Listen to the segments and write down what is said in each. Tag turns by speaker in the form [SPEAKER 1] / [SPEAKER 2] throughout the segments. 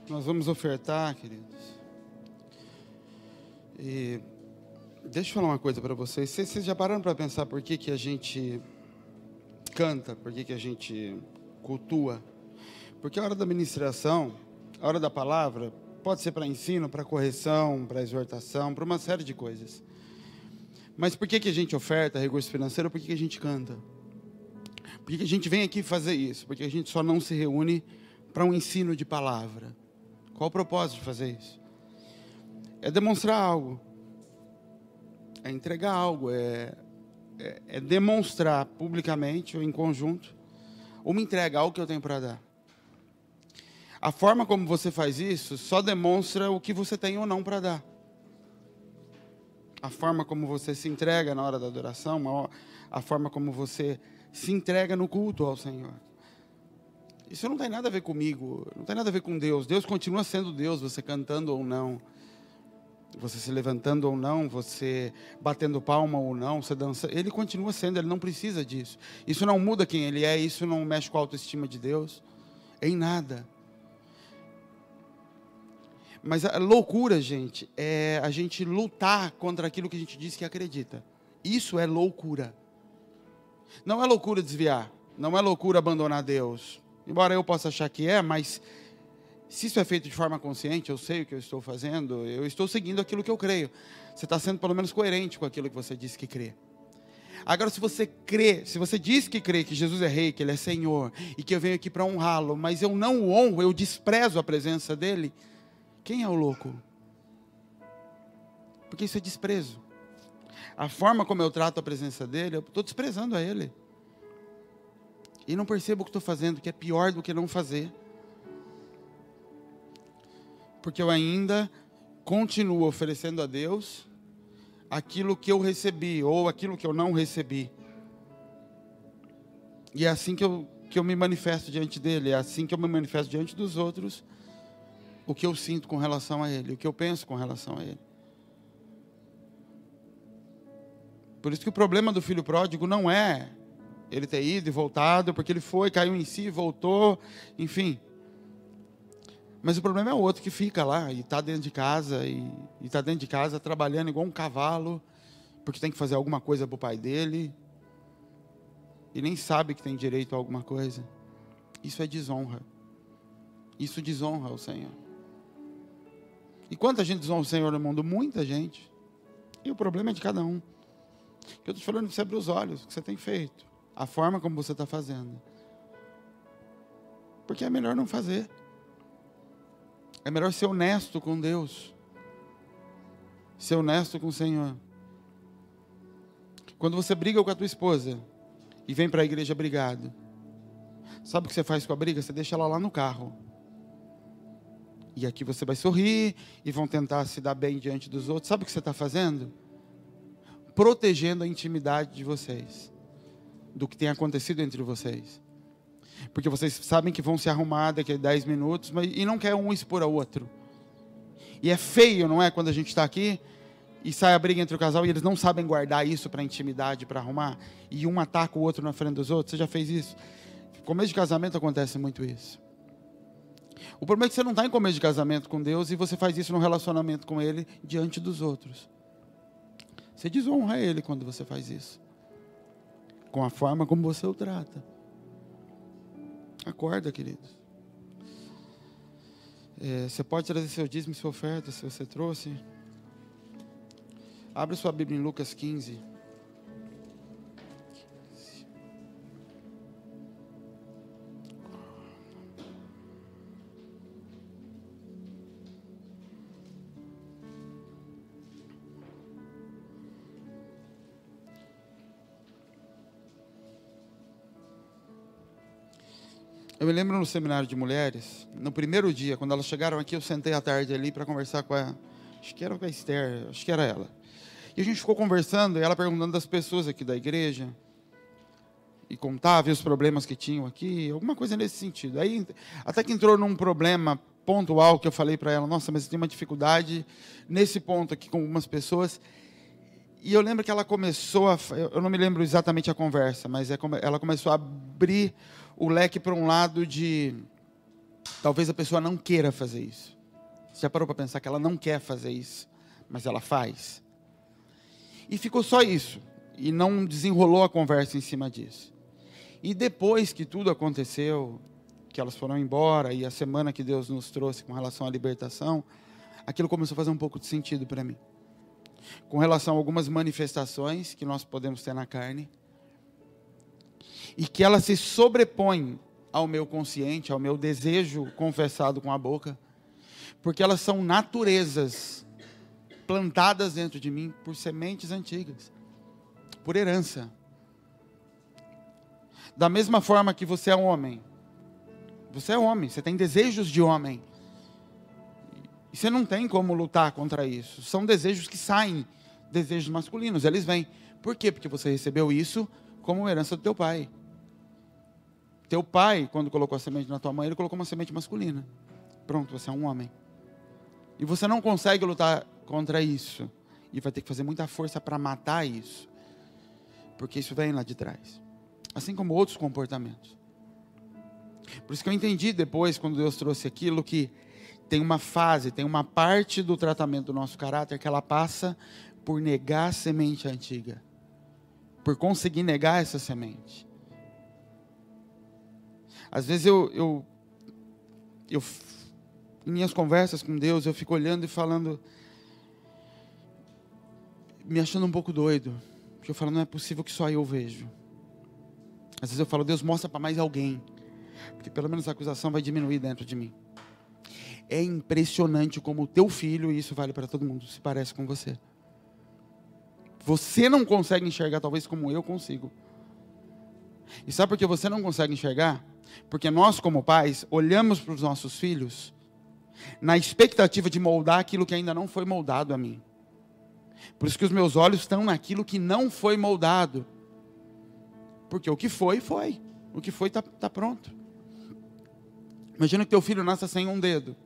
[SPEAKER 1] Nós vamos ofertar, queridos. E deixa eu falar uma coisa para vocês. Vocês já pararam para pensar por que a gente canta, por que a gente cultua? Porque a hora da ministração, a hora da palavra, pode ser para ensino, para correção, para exortação, para uma série de coisas. Mas por que a gente oferta recurso financeiro? Por que a gente canta? Por que a gente vem aqui fazer isso? Porque a gente só não se reúne para um ensino de palavra. Qual o propósito de fazer isso? É demonstrar algo. É entregar algo. É demonstrar publicamente ou em conjunto uma entrega, algo que eu tenho para dar. A forma como você faz isso só demonstra o que você tem ou não para dar. A forma como você se entrega na hora da adoração, a forma como você se entrega no culto ao Senhor. Isso não tem nada a ver comigo, não tem nada a ver com Deus. Deus continua sendo Deus, você cantando ou não, você se levantando ou não, você batendo palma ou não, você dança. Ele continua sendo, ele não precisa disso. Isso não muda quem ele é, isso não mexe com a autoestima de Deus, em nada. Mas a loucura, gente, é a gente lutar contra aquilo que a gente diz que acredita. Isso é loucura. Não é loucura desviar. Não é loucura abandonar Deus. Embora eu possa achar que é, mas se isso é feito de forma consciente, eu sei o que eu estou fazendo, eu estou seguindo aquilo que eu creio. Você está sendo pelo menos coerente com aquilo que você disse que crê. Agora, se você crê, se você diz que crê que Jesus é rei, que Ele é Senhor, e que eu venho aqui para honrá-lo, mas eu não o honro, eu desprezo a presença dEle, quem é o louco? Porque isso é desprezo. A forma como eu trato a presença dEle, eu estou desprezando a Ele. E não percebo o que estou fazendo, que é pior do que não fazer. Porque eu ainda continuo oferecendo a Deus aquilo que eu recebi, ou aquilo que eu não recebi. E é assim que eu me manifesto diante dEle, é assim que eu me manifesto diante dos outros, o que eu sinto com relação a Ele, o que eu penso com relação a Ele. Por isso que o problema do filho pródigo não é ele ter ido e voltado, porque ele foi, caiu em si, voltou, enfim. Mas o problema é o outro que fica lá e está dentro de casa, e está dentro de casa trabalhando igual um cavalo, porque tem que fazer alguma coisa para o pai dele, e nem sabe que tem direito a alguma coisa. Isso é desonra. Isso desonra o Senhor. E quanta gente desonra o Senhor no mundo? Muita gente. E o problema é de cada um. O que eu estou falando, você abre os olhos, o que você tem feito, a forma como você está fazendo. Porque é melhor não fazer. É melhor ser honesto com Deus. Ser honesto com o Senhor. Quando você briga com a tua esposa e vem para a igreja brigado, sabe o que você faz com a briga? Você deixa ela lá no carro. E aqui você vai sorrir e vão tentar se dar bem diante dos outros. Sabe o que você está fazendo? Protegendo a intimidade de vocês, do que tem acontecido entre vocês. Porque vocês sabem que vão se arrumar daqui a 10 minutos, e não quer um expor ao outro. E é feio, não é? Quando a gente está aqui e sai a briga entre o casal e eles não sabem guardar isso para a intimidade, para arrumar, e um ataca o outro na frente dos outros. Você já fez isso? No começo de casamento acontece muito isso. O problema é que você não está em começo de casamento com Deus e você faz isso no relacionamento com Ele diante dos outros. Você desonra Ele quando você faz isso. Com a forma como você o trata. Acorda, queridos. Você pode trazer seu dízimo e sua oferta, se você trouxe. Abre sua Bíblia em Lucas 15. Eu me lembro no seminário de mulheres, no primeiro dia, quando elas chegaram aqui, eu sentei à tarde ali para conversar com acho que era com a Esther, acho que era ela. E a gente ficou conversando, e ela perguntando das pessoas aqui da igreja, e contava os problemas que tinham aqui, alguma coisa nesse sentido. Aí, até que entrou num problema pontual que eu falei para ela, nossa, mas eu tenho uma dificuldade nesse ponto aqui com algumas pessoas. E eu lembro que ela começou eu não me lembro exatamente a conversa, mas ela começou a abrir o leque para um lado de Talvez a pessoa não queira fazer isso. Você já parou para pensar que ela não quer fazer isso, mas ela faz? E ficou só isso. E não desenrolou a conversa em cima disso. E depois que tudo aconteceu, que elas foram embora, e a semana que Deus nos trouxe com relação à libertação, aquilo começou a fazer um pouco de sentido para mim. Com relação a algumas manifestações que nós podemos ter na carne, e que ela se sobrepõe ao meu consciente, ao meu desejo confessado com a boca, porque elas são naturezas plantadas dentro de mim por sementes antigas, por herança. Da mesma forma que você é homem, você tem desejos de homem, e você não tem como lutar contra isso. São desejos que saem, desejos masculinos, eles vêm. Por quê? Porque você recebeu isso como herança do teu pai. Teu pai, quando colocou a semente na tua mãe, ele colocou uma semente masculina. Pronto, você é um homem. E você não consegue lutar contra isso. E vai ter que fazer muita força para matar isso. Porque isso vem lá de trás. Assim como outros comportamentos. Por isso que eu entendi depois, quando Deus trouxe aquilo, que tem uma fase, tem uma parte do tratamento do nosso caráter que ela passa por negar a semente antiga. Por conseguir negar essa semente. Às vezes eu em minhas conversas com Deus, eu fico olhando e falando, me achando um pouco doido. Porque eu falo, não é possível que só eu vejo. Às vezes eu falo, Deus, mostra para mais alguém. Porque pelo menos a acusação vai diminuir dentro de mim. É impressionante como o teu filho, e isso vale para todo mundo, se parece com você. Você não consegue enxergar, talvez como eu consigo. E sabe por que você não consegue enxergar? Porque nós, como pais, olhamos para os nossos filhos na expectativa de moldar aquilo que ainda não foi moldado a mim. Por isso que os meus olhos estão naquilo que não foi moldado. Porque o que foi, foi. O que foi, está pronto. Imagina que teu filho nasça sem um dedo.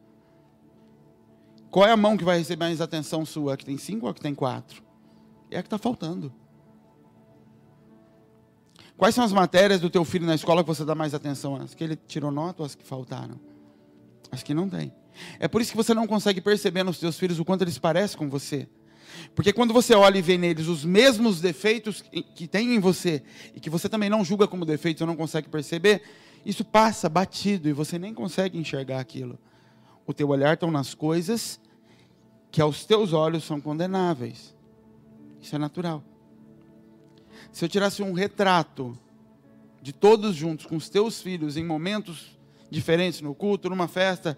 [SPEAKER 1] Qual é a mão que vai receber mais atenção sua? A que tem 5 ou a que tem 4? É a que está faltando. Quais são as matérias do teu filho na escola que você dá mais atenção? As que ele tirou nota ou as que faltaram? As que não tem. É por isso que você não consegue perceber nos teus filhos o quanto eles parecem com você. Porque quando você olha e vê neles os mesmos defeitos que tem em você, e que você também não julga como defeitos ou não consegue perceber, isso passa batido e você nem consegue enxergar aquilo. O teu olhar está nas coisas que aos teus olhos são condenáveis. Isso é natural. Se eu tirasse um retrato de todos juntos com os teus filhos em momentos diferentes, no culto, numa festa,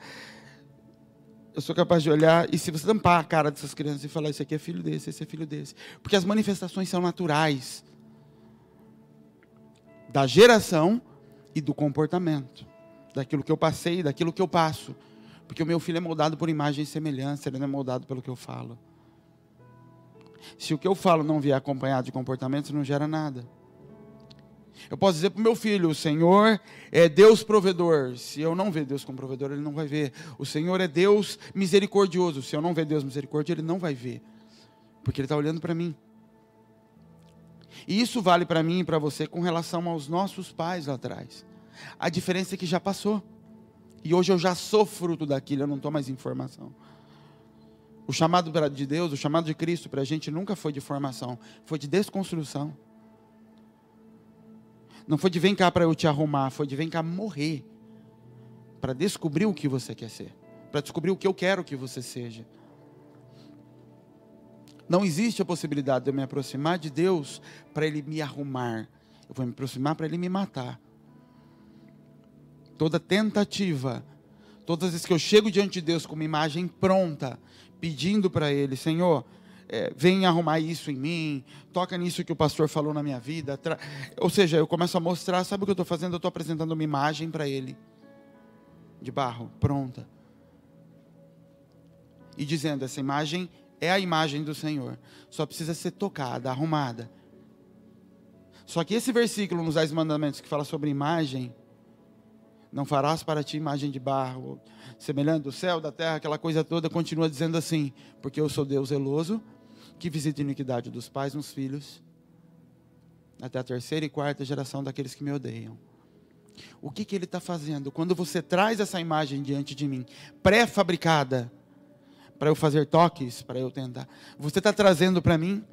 [SPEAKER 1] eu sou capaz de olhar, e se você tampar a cara dessas crianças e falar, esse aqui é filho desse, esse é filho desse. Porque as manifestações são naturais. Da geração e do comportamento. Daquilo que eu passei, daquilo que eu passo. Porque o meu filho é moldado por imagem e semelhança, ele não é moldado pelo que eu falo. Se o que eu falo não vier acompanhado de comportamentos, não gera nada. Eu posso dizer para o meu filho, o Senhor é Deus provedor. Se eu não ver Deus como provedor, ele não vai ver. O Senhor é Deus misericordioso. Se eu não ver Deus misericordioso, ele não vai ver. Porque ele está olhando para mim. E isso vale para mim e para você com relação aos nossos pais lá atrás. A diferença é que já passou. E hoje eu já sou fruto daquilo, eu não estou mais em formação. O chamado de Deus, o chamado de Cristo para a gente nunca foi de formação, foi de desconstrução. Não foi de vem cá para eu te arrumar, foi de vem cá morrer. Para descobrir o que você quer ser. Para descobrir o que eu quero que você seja. Não existe a possibilidade de eu me aproximar de Deus para Ele me arrumar. Eu vou me aproximar para Ele me matar. Toda tentativa, todas as vezes que eu chego diante de Deus com uma imagem pronta, pedindo para Ele, Senhor, vem arrumar isso em mim, toca nisso que o pastor falou na minha vida. Ou seja, eu começo a mostrar, sabe o que eu estou fazendo? Eu estou apresentando uma imagem para Ele, de barro, pronta. E dizendo, essa imagem é a imagem do Senhor, só precisa ser tocada, arrumada. Só que esse versículo nos 10 mandamentos que fala sobre imagem, não farás para ti imagem de barro, semelhante do céu, da terra, aquela coisa toda, continua dizendo assim, porque eu sou Deus zeloso, que visita a iniquidade dos pais nos filhos, até a 3ª e 4ª geração daqueles que me odeiam. O que Ele está fazendo? Quando você traz essa imagem diante de mim, pré-fabricada, para eu fazer toques, para eu tentar, você está trazendo para mim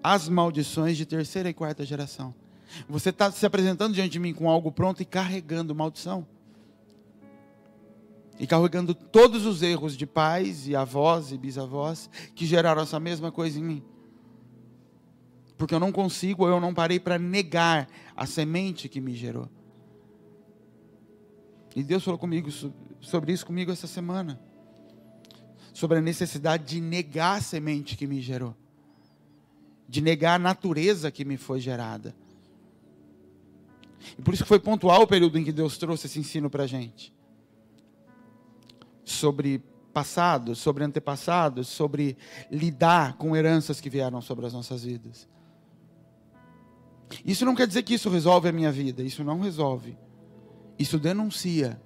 [SPEAKER 1] as maldições de terceira e quarta geração. Você está se apresentando diante de mim com algo pronto e carregando maldição. E carregando todos os erros de pais e avós e bisavós que geraram essa mesma coisa em mim. Porque eu não consigo, eu não parei para negar a semente que me gerou. E Deus falou comigo sobre isso comigo essa semana. Sobre a necessidade de negar a semente que me gerou. De negar a natureza que me foi gerada. E por isso que foi pontual o período em que Deus trouxe esse ensino para a gente. Sobre passado, sobre antepassados, sobre lidar com heranças que vieram sobre as nossas vidas. Isso não quer dizer que isso resolve a minha vida. Isso não resolve. Isso denuncia.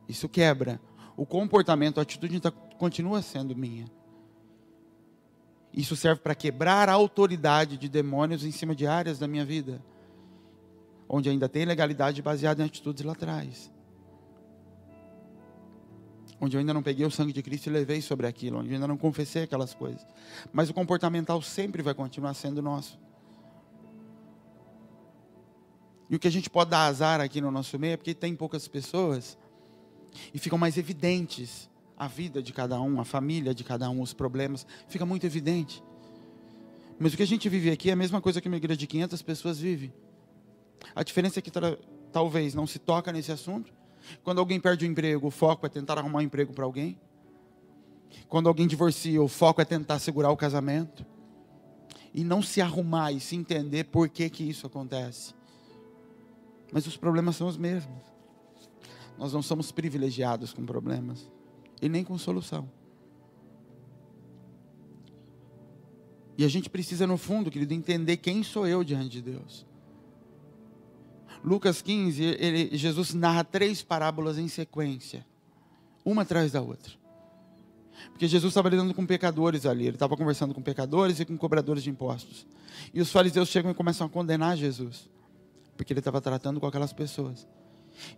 [SPEAKER 1] Isso quebra. O comportamento, a atitude continua sendo minha. Isso serve para quebrar a autoridade de demônios em cima de áreas da minha vida, onde ainda tem legalidade baseada em atitudes lá atrás. Onde eu ainda não peguei o sangue de Cristo e levei sobre aquilo, onde eu ainda não confessei aquelas coisas. Mas o comportamental sempre vai continuar sendo nosso. E o que a gente pode dar azar aqui no nosso meio é porque tem poucas pessoas e ficam mais evidentes a vida de cada um, a família de cada um, os problemas, fica muito evidente. Mas o que a gente vive aqui é a mesma coisa que uma igreja de 500 pessoas vive. A diferença é que talvez não se toca nesse assunto. Quando alguém perde o emprego, o foco é tentar arrumar um emprego para alguém. Quando alguém divorcia, o foco é tentar segurar o casamento. E não se arrumar e se entender por que isso acontece. Mas os problemas são os mesmos. Nós não somos privilegiados com problemas. E nem com solução. E a gente precisa, no fundo, querido, entender quem sou eu diante de Deus. Lucas 15, Jesus narra 3 parábolas em sequência. Uma atrás da outra. Porque Jesus estava lidando com pecadores ali. Ele estava conversando com pecadores e com cobradores de impostos. E os fariseus chegam e começam a condenar Jesus. Porque ele estava tratando com aquelas pessoas.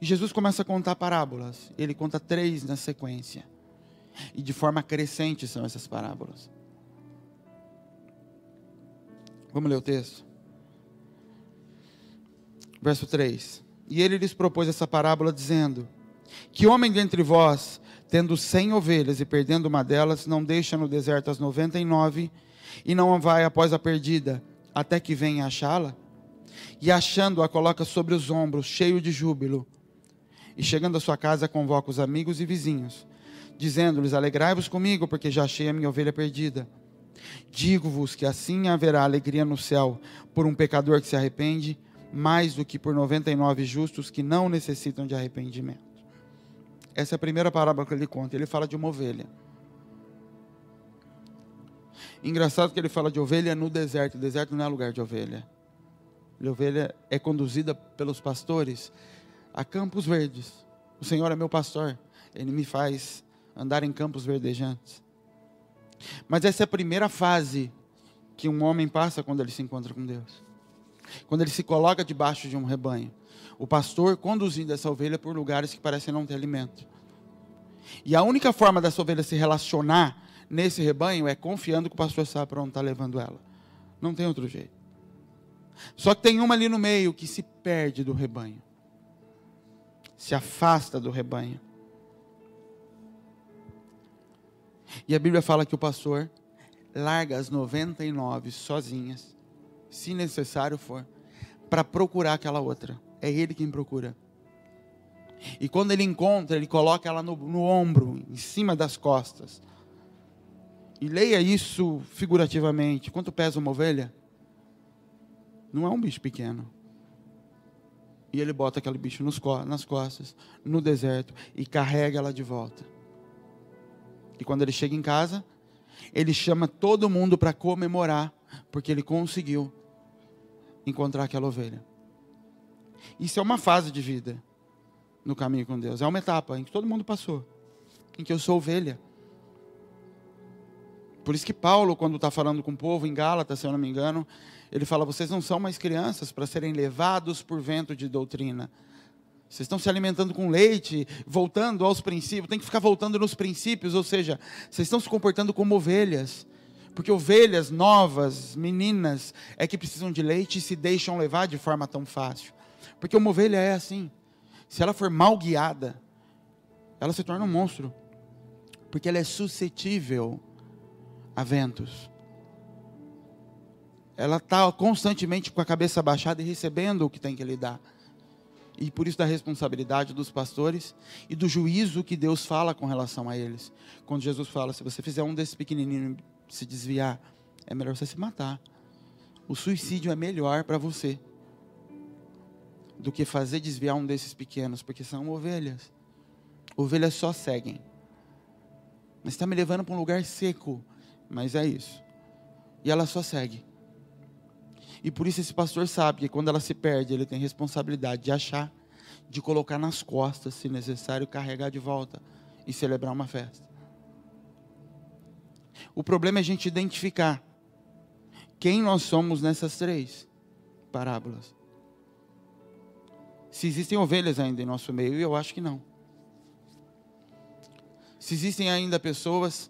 [SPEAKER 1] E Jesus começa a contar parábolas. Ele conta 3 na sequência. E de forma crescente são essas parábolas. Vamos ler o texto? Verso 3. E ele lhes propôs essa parábola dizendo: que homem dentre vós, tendo 100 ovelhas e perdendo uma delas, não deixa no deserto as 99 e não vai após a perdida, até que venha achá-la? E achando-a, coloca sobre os ombros, cheio de júbilo. E chegando à sua casa, convoca os amigos e vizinhos, dizendo-lhes: alegrai-vos comigo, porque já achei a minha ovelha perdida. Digo-vos que assim haverá alegria no céu por um pecador que se arrepende, mais do que por 99 justos que não necessitam de arrependimento. Essa é a primeira parábola que ele conta. Ele fala de uma ovelha. Engraçado que ele fala de ovelha no deserto. O deserto não é lugar de ovelha. A ovelha é conduzida pelos pastores a campos verdes. O Senhor é meu pastor. Ele me faz andar em campos verdejantes. Mas essa é a primeira fase que um homem passa quando ele se encontra com Deus. Quando ele se coloca debaixo de um rebanho. O pastor conduzindo essa ovelha por lugares que parecem não ter alimento. E a única forma dessa ovelha se relacionar nesse rebanho é confiando que o pastor sabe para onde está levando ela. Não tem outro jeito. Só que tem uma ali no meio que se perde do rebanho. Se afasta do rebanho. E a Bíblia fala que o pastor larga as 99 sozinhas, se necessário for, para procurar aquela outra. É ele quem procura. E quando ele encontra, ele coloca ela no ombro, em cima das costas. E leia isso figurativamente. Quanto pesa uma ovelha? Não é um bicho pequeno. E ele bota aquele bicho nas costas, no deserto, e carrega ela de volta. E quando ele chega em casa, ele chama todo mundo para comemorar, porque ele conseguiu encontrar aquela ovelha. Isso é uma fase de vida no caminho com Deus. É uma etapa em que todo mundo passou, em que eu sou ovelha. Por isso que Paulo, quando está falando com o povo em Gálatas, se eu não me engano, ele fala: vocês não são mais crianças para serem levados por vento de doutrina. Vocês estão se alimentando com leite, voltando aos princípios, tem que ficar voltando nos princípios, ou seja, vocês estão se comportando como ovelhas. Porque ovelhas novas, meninas, é que precisam de leite e se deixam levar de forma tão fácil. Porque uma ovelha é assim. Se ela for mal guiada, ela se torna um monstro. Porque ela é suscetível a ventos. Ela está constantemente com a cabeça baixada e recebendo o que tem que lhe dar. E por isso da responsabilidade dos pastores e do juízo que Deus fala com relação a eles. Quando Jesus fala: se você fizer um desses pequenininhos se desviar, é melhor você se matar. O suicídio é melhor para você do que fazer desviar um desses pequenos, porque são ovelhas. Ovelhas só seguem. Mas está me levando para um lugar seco, mas é isso. E ela só segue. E por isso esse pastor sabe que quando ela se perde, ele tem responsabilidade de achar, de colocar nas costas, se necessário, carregar de volta e celebrar uma festa. O problema é a gente identificar quem nós somos nessas 3 parábolas. Se existem ovelhas ainda em nosso meio, eu acho que não. Se existem ainda pessoas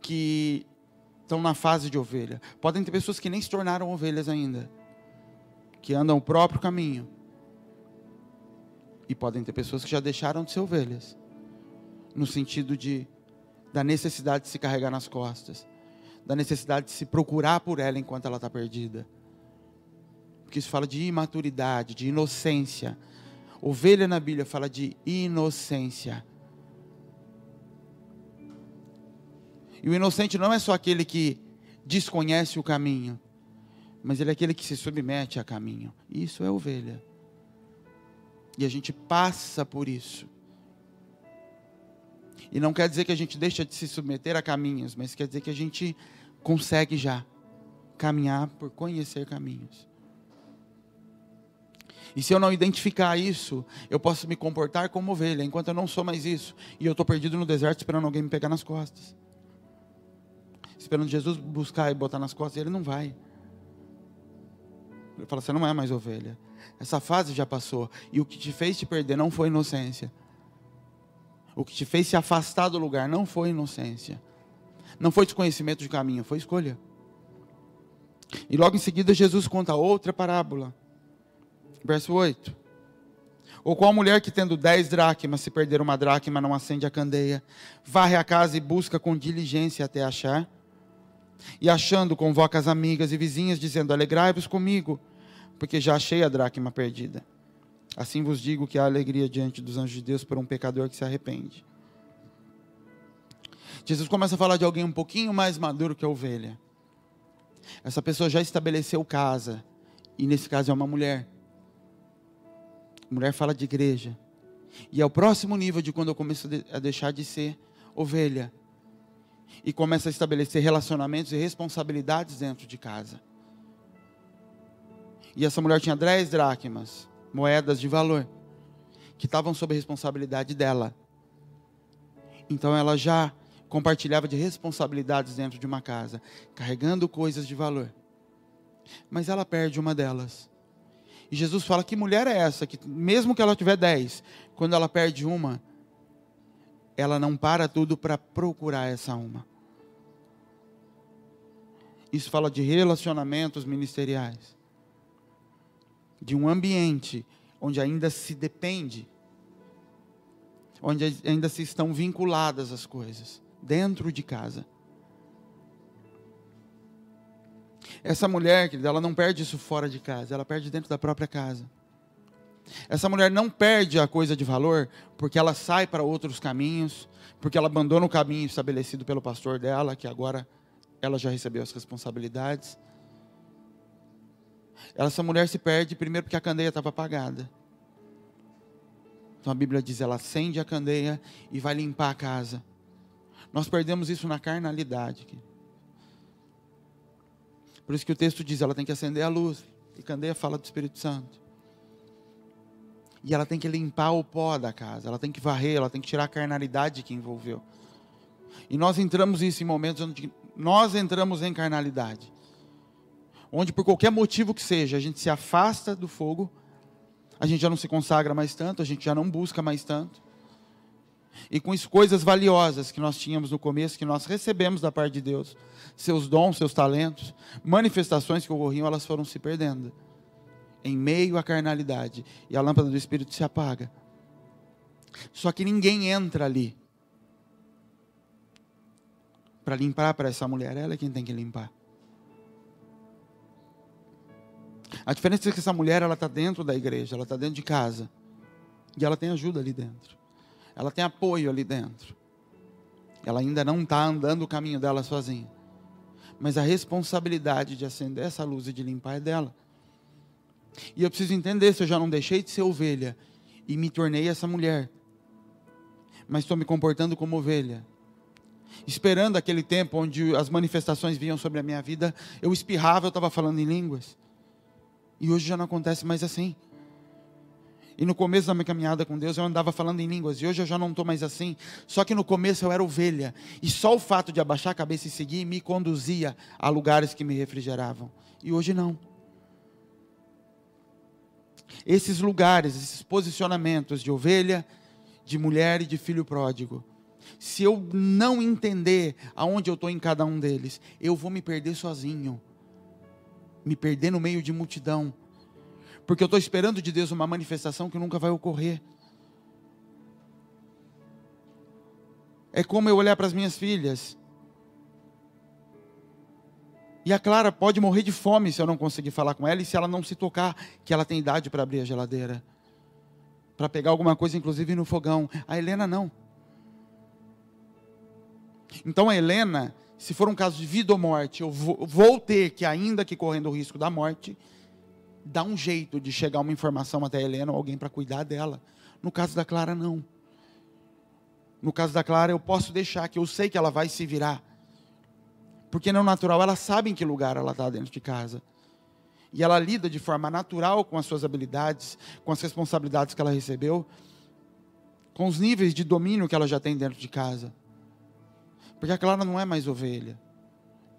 [SPEAKER 1] que estão na fase de ovelha. Podem ter pessoas que nem se tornaram ovelhas ainda, que andam o próprio caminho. E podem ter pessoas que já deixaram de ser ovelhas, no sentido da necessidade de se carregar nas costas, da necessidade de se procurar por ela enquanto ela está perdida. Porque isso fala de imaturidade, de inocência. Ovelha na Bíblia fala de inocência. E o inocente não é só aquele que desconhece o caminho, mas ele é aquele que se submete a caminho. Isso é ovelha. E a gente passa por isso. E não quer dizer que a gente deixa de se submeter a caminhos, mas quer dizer que a gente consegue já caminhar por conhecer caminhos. E se eu não identificar isso, eu posso me comportar como ovelha, enquanto eu não sou mais isso. E eu estou perdido no deserto esperando alguém me pegar nas costas. Esperando Jesus buscar e botar nas costas, e ele não vai. Ele fala: você não é mais ovelha. Essa fase já passou. E o que te fez te perder não foi inocência. O que te fez se afastar do lugar não foi inocência. Não foi desconhecimento de caminho, foi escolha. E logo em seguida Jesus conta outra parábola. Verso 8. Ou qual mulher que tendo 10 dracmas, se perder uma dracma, não acende a candeia, varre a casa e busca com diligência até achar? E achando, convoca as amigas e vizinhas, dizendo: alegrai-vos comigo, porque já achei a dracma perdida. Assim vos digo que há alegria diante dos anjos de Deus por um pecador que se arrepende. Jesus começa a falar de alguém um pouquinho mais maduro que a ovelha. Essa pessoa já estabeleceu casa, e nesse caso é uma mulher. Mulher fala de igreja. E é o próximo nível de quando eu começo a deixar de ser ovelha. E começa a estabelecer relacionamentos e responsabilidades dentro de casa. E essa mulher tinha 10 dracmas, moedas de valor, que estavam sob a responsabilidade dela. Então ela já compartilhava de responsabilidades dentro de uma casa, carregando coisas de valor. Mas ela perde uma delas. E Jesus fala: que mulher é essa, que mesmo que ela tiver 10, quando ela perde uma, ela não para tudo para procurar essa uma. Isso fala de relacionamentos ministeriais, de um ambiente onde ainda se depende, onde ainda se estão vinculadas as coisas, dentro de casa. Essa mulher, querida, ela não perde isso fora de casa, ela perde dentro da própria casa. Essa mulher não perde a coisa de valor porque ela sai para outros caminhos, porque ela abandona o caminho estabelecido pelo pastor dela, que agora ela já recebeu as responsabilidades. Essa mulher se perde primeiro porque a candeia estava apagada. Então a Bíblia diz: ela acende a candeia e vai limpar a casa. Nós perdemos isso na carnalidade. Por isso que o texto diz: ela tem que acender a luz. E candeia fala do Espírito Santo. E ela tem que limpar o pó da casa. Ela tem que varrer, ela tem que tirar a carnalidade que envolveu. E nós entramos nisso em momentos onde nós entramos em carnalidade, onde por qualquer motivo que seja, a gente se afasta do fogo, a gente já não se consagra mais tanto, a gente já não busca mais tanto, e com isso coisas valiosas que nós tínhamos no começo, que nós recebemos da parte de Deus, seus dons, seus talentos, manifestações que ocorriam, elas foram se perdendo, em meio à carnalidade, e a lâmpada do Espírito se apaga. Só que ninguém entra ali para limpar para essa mulher, ela é quem tem que limpar. A diferença é que essa mulher, ela está dentro da igreja, ela está dentro de casa, e ela tem ajuda ali dentro, ela tem apoio ali dentro, ela ainda não está andando o caminho dela sozinha, mas a responsabilidade de acender essa luz e de limpar é dela. E eu preciso entender se eu já não deixei de ser ovelha e me tornei essa mulher, mas estou me comportando como ovelha, esperando aquele tempo onde as manifestações vinham sobre a minha vida, eu espirrava, eu estava falando em línguas, e hoje já não acontece mais assim. E no começo da minha caminhada com Deus, eu andava falando em línguas, e hoje eu já não estou mais assim. Só que no começo eu era ovelha, e só o fato de abaixar a cabeça e seguir, me conduzia a lugares que me refrigeravam, e hoje não. Esses lugares, esses posicionamentos de ovelha, de mulher e de filho pródigo, se eu não entender aonde eu estou em cada um deles, eu vou me perder sozinho, me perder no meio de multidão, porque eu estou esperando de Deus uma manifestação que nunca vai ocorrer. É como eu olhar para as minhas filhas, e a Clara pode morrer de fome se eu não conseguir falar com ela, e se ela não se tocar, que ela tem idade para abrir a geladeira, para pegar alguma coisa, inclusive no fogão. A Helena não. Então a Helena, se for um caso de vida ou morte, eu vou ter que, ainda que correndo o risco da morte, dar um jeito de chegar uma informação até a Helena ou alguém para cuidar dela. No caso da Clara, não. No caso da Clara, eu posso deixar, que eu sei que ela vai se virar, porque no natural ela sabe em que lugar ela está dentro de casa, e ela lida de forma natural com as suas habilidades, com as responsabilidades que ela recebeu, com os níveis de domínio que ela já tem dentro de casa, porque a Clara não é mais ovelha,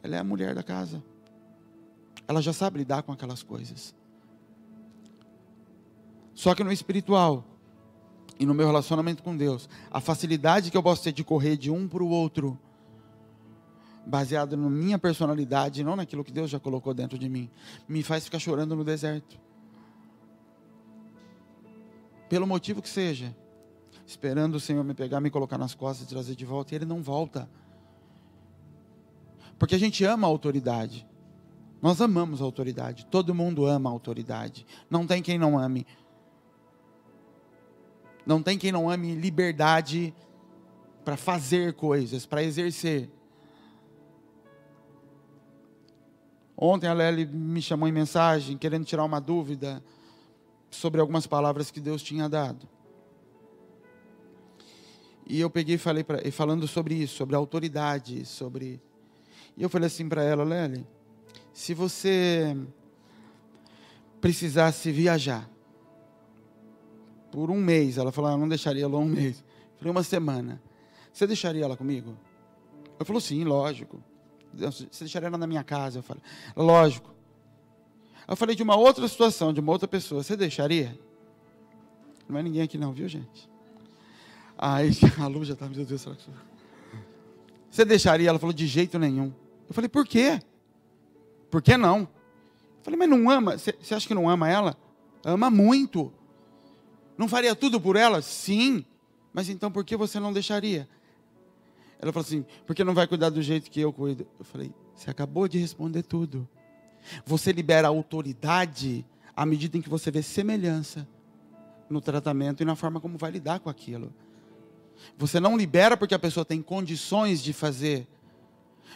[SPEAKER 1] ela é a mulher da casa, ela já sabe lidar com aquelas coisas. Só que no espiritual, e no meu relacionamento com Deus, a facilidade que eu posso ter de correr de um para o outro, baseado na minha personalidade, não naquilo que Deus já colocou dentro de mim, me faz ficar chorando no deserto, pelo motivo que seja, esperando o Senhor me pegar, me colocar nas costas e trazer de volta, e Ele não volta, porque a gente ama a autoridade, nós amamos a autoridade, todo mundo ama a autoridade, não tem quem não ame, não tem quem não ame liberdade para fazer coisas, para exercer. Ontem a Lely me chamou em mensagem, querendo tirar uma dúvida sobre algumas palavras que Deus tinha dado. E eu peguei e falei falando sobre isso, sobre autoridade, E eu falei assim para ela: Lely, se você precisasse viajar por um mês, ela falou, eu não deixaria ela um mês. Eu falei, uma semana. Você deixaria ela comigo? Eu falei, sim, lógico. Você deixaria ela na minha casa? Eu falei, lógico. Eu falei de uma outra situação, de uma outra pessoa, você deixaria? Não é ninguém aqui não, viu, gente? Aí a Lu já está, meu Deus, será que você deixaria? Ela falou, de jeito nenhum. Eu falei, por quê? Por que não? Eu falei, mas não ama? Você acha que não ama ela? Ama muito. Não faria tudo por ela? Sim. Mas então por que você não deixaria? Ela falou assim, porque não vai cuidar do jeito que eu cuido. Eu falei, você acabou de responder tudo. Você libera autoridade à medida em que você vê semelhança no tratamento e na forma como vai lidar com aquilo. Você não libera porque a pessoa tem condições de fazer,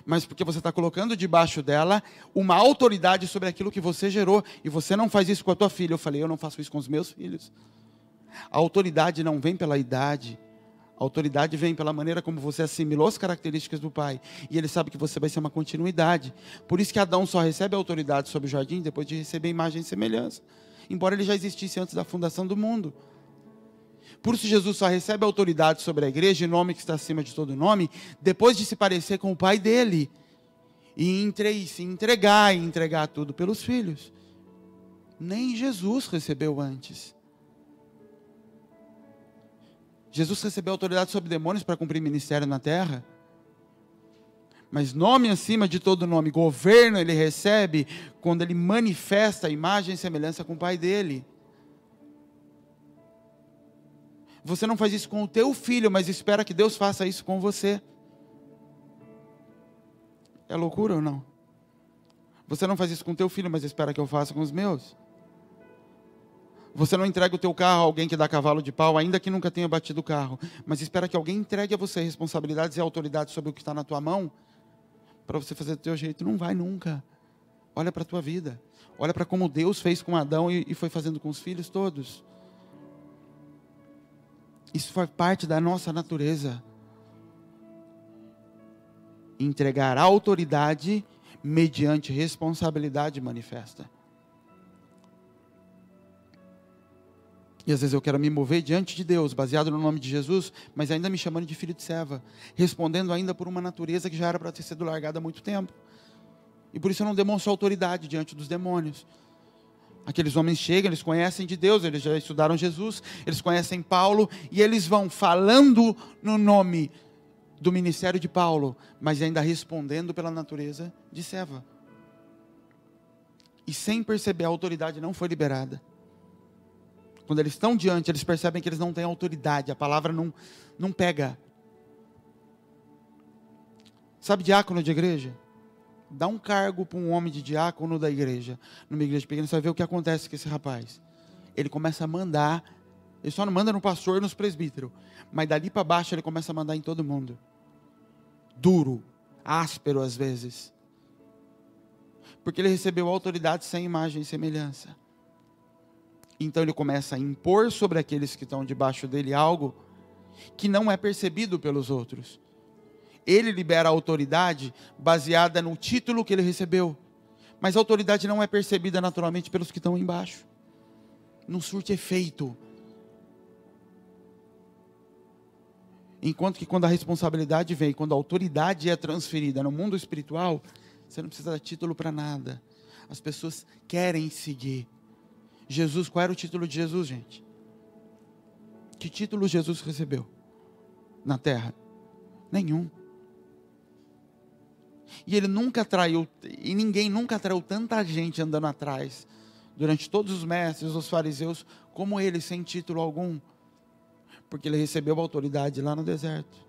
[SPEAKER 1] mas porque você está colocando debaixo dela uma autoridade sobre aquilo que você gerou. E você não faz isso com a tua filha. Eu falei, eu não faço isso com os meus filhos. A autoridade não vem pela idade. A autoridade vem pela maneira como você assimilou as características do pai. E ele sabe que você vai ser uma continuidade. Por isso que Adão só recebe a autoridade sobre o jardim depois de receber imagem e semelhança. Embora ele já existisse antes da fundação do mundo. Por isso Jesus só recebe a autoridade sobre a igreja, o nome que está acima de todo nome, depois de se parecer com o pai dele. e se entregar e entregar tudo pelos filhos. Nem Jesus recebeu antes. Jesus recebeu autoridade sobre demônios para cumprir ministério na terra. Mas nome acima de todo nome, governo ele recebe quando ele manifesta a imagem e semelhança com o Pai dele. Você não faz isso com o teu filho, mas espera que Deus faça isso com você. É loucura ou não? Você não faz isso com o teu filho, mas espera que eu faça com os meus. Você não entrega o teu carro a alguém que dá cavalo de pau, ainda que nunca tenha batido o carro, mas espera que alguém entregue a você responsabilidades e autoridades sobre o que está na tua mão, para você fazer do teu jeito. Não vai nunca. Olha para a tua vida. Olha para como Deus fez com Adão e foi fazendo com os filhos todos. Isso faz parte da nossa natureza. Entregar a autoridade mediante responsabilidade manifesta. E às vezes eu quero me mover diante de Deus, baseado no nome de Jesus, mas ainda me chamando de filho de serva, respondendo ainda por uma natureza que já era para ter sido largada há muito tempo. E por isso eu não demonstro autoridade diante dos demônios. Aqueles homens chegam, eles conhecem de Deus, eles já estudaram Jesus, eles conhecem Paulo, e eles vão falando no nome do ministério de Paulo, mas ainda respondendo pela natureza de serva. E sem perceber, a autoridade não foi liberada. Quando eles estão diante, eles percebem que eles não têm autoridade, a palavra não pega. Sabe diácono de igreja? Dá um cargo para um homem de diácono da igreja, numa igreja pequena, você vai ver o que acontece com esse rapaz. Ele começa a mandar, ele só não manda no pastor e nos presbíteros, mas dali para baixo ele começa a mandar em todo mundo. Duro, áspero às vezes. Porque ele recebeu autoridade sem imagem e semelhança. Então ele começa a impor sobre aqueles que estão debaixo dele algo que não é percebido pelos outros. Ele libera a autoridade baseada no título que ele recebeu. Mas a autoridade não é percebida naturalmente pelos que estão embaixo. Não surte efeito. Enquanto que quando a responsabilidade vem, quando a autoridade é transferida no mundo espiritual, você não precisa dar título para nada. As pessoas querem seguir. Jesus, qual era o título de Jesus, gente? Que título Jesus recebeu na terra? Nenhum. E ele nunca atraiu, e ninguém nunca atraiu tanta gente andando atrás, durante todos os mestres, os fariseus, como ele, sem título algum. Porque ele recebeu a autoridade lá no deserto.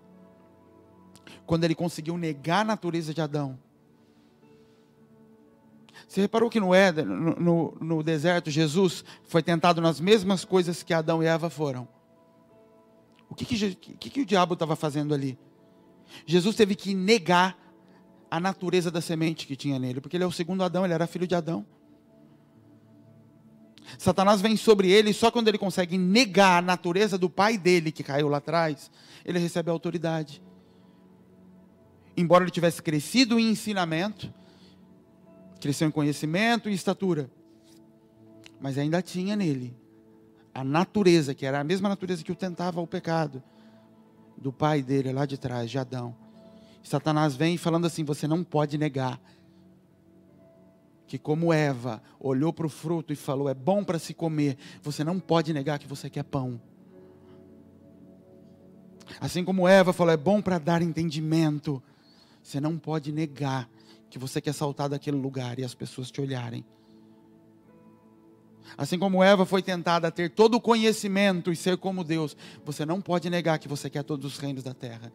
[SPEAKER 1] Quando ele conseguiu negar a natureza de Adão. Você reparou que no deserto, Jesus foi tentado nas mesmas coisas que Adão e Eva foram? O que o diabo estava fazendo ali? Jesus teve que negar a natureza da semente que tinha nele, porque ele é o segundo Adão, ele era filho de Adão. Satanás vem sobre ele, e só quando ele consegue negar a natureza do pai dele, que caiu lá atrás, ele recebe a autoridade. Embora ele tivesse crescido em ensinamento, cresceu em conhecimento e estatura, mas ainda tinha nele a natureza, que era a mesma natureza que o tentava o pecado, do pai dele lá de trás, de Adão. Satanás vem falando assim: você não pode negar que como Eva olhou para o fruto e falou, é bom para se comer, você não pode negar que você quer pão. Assim como Eva falou, é bom para dar entendimento, você não pode negar que você quer saltar daquele lugar e as pessoas te olharem. Assim como Eva foi tentada a ter todo o conhecimento e ser como Deus, você não pode negar que você quer todos os reinos da terra.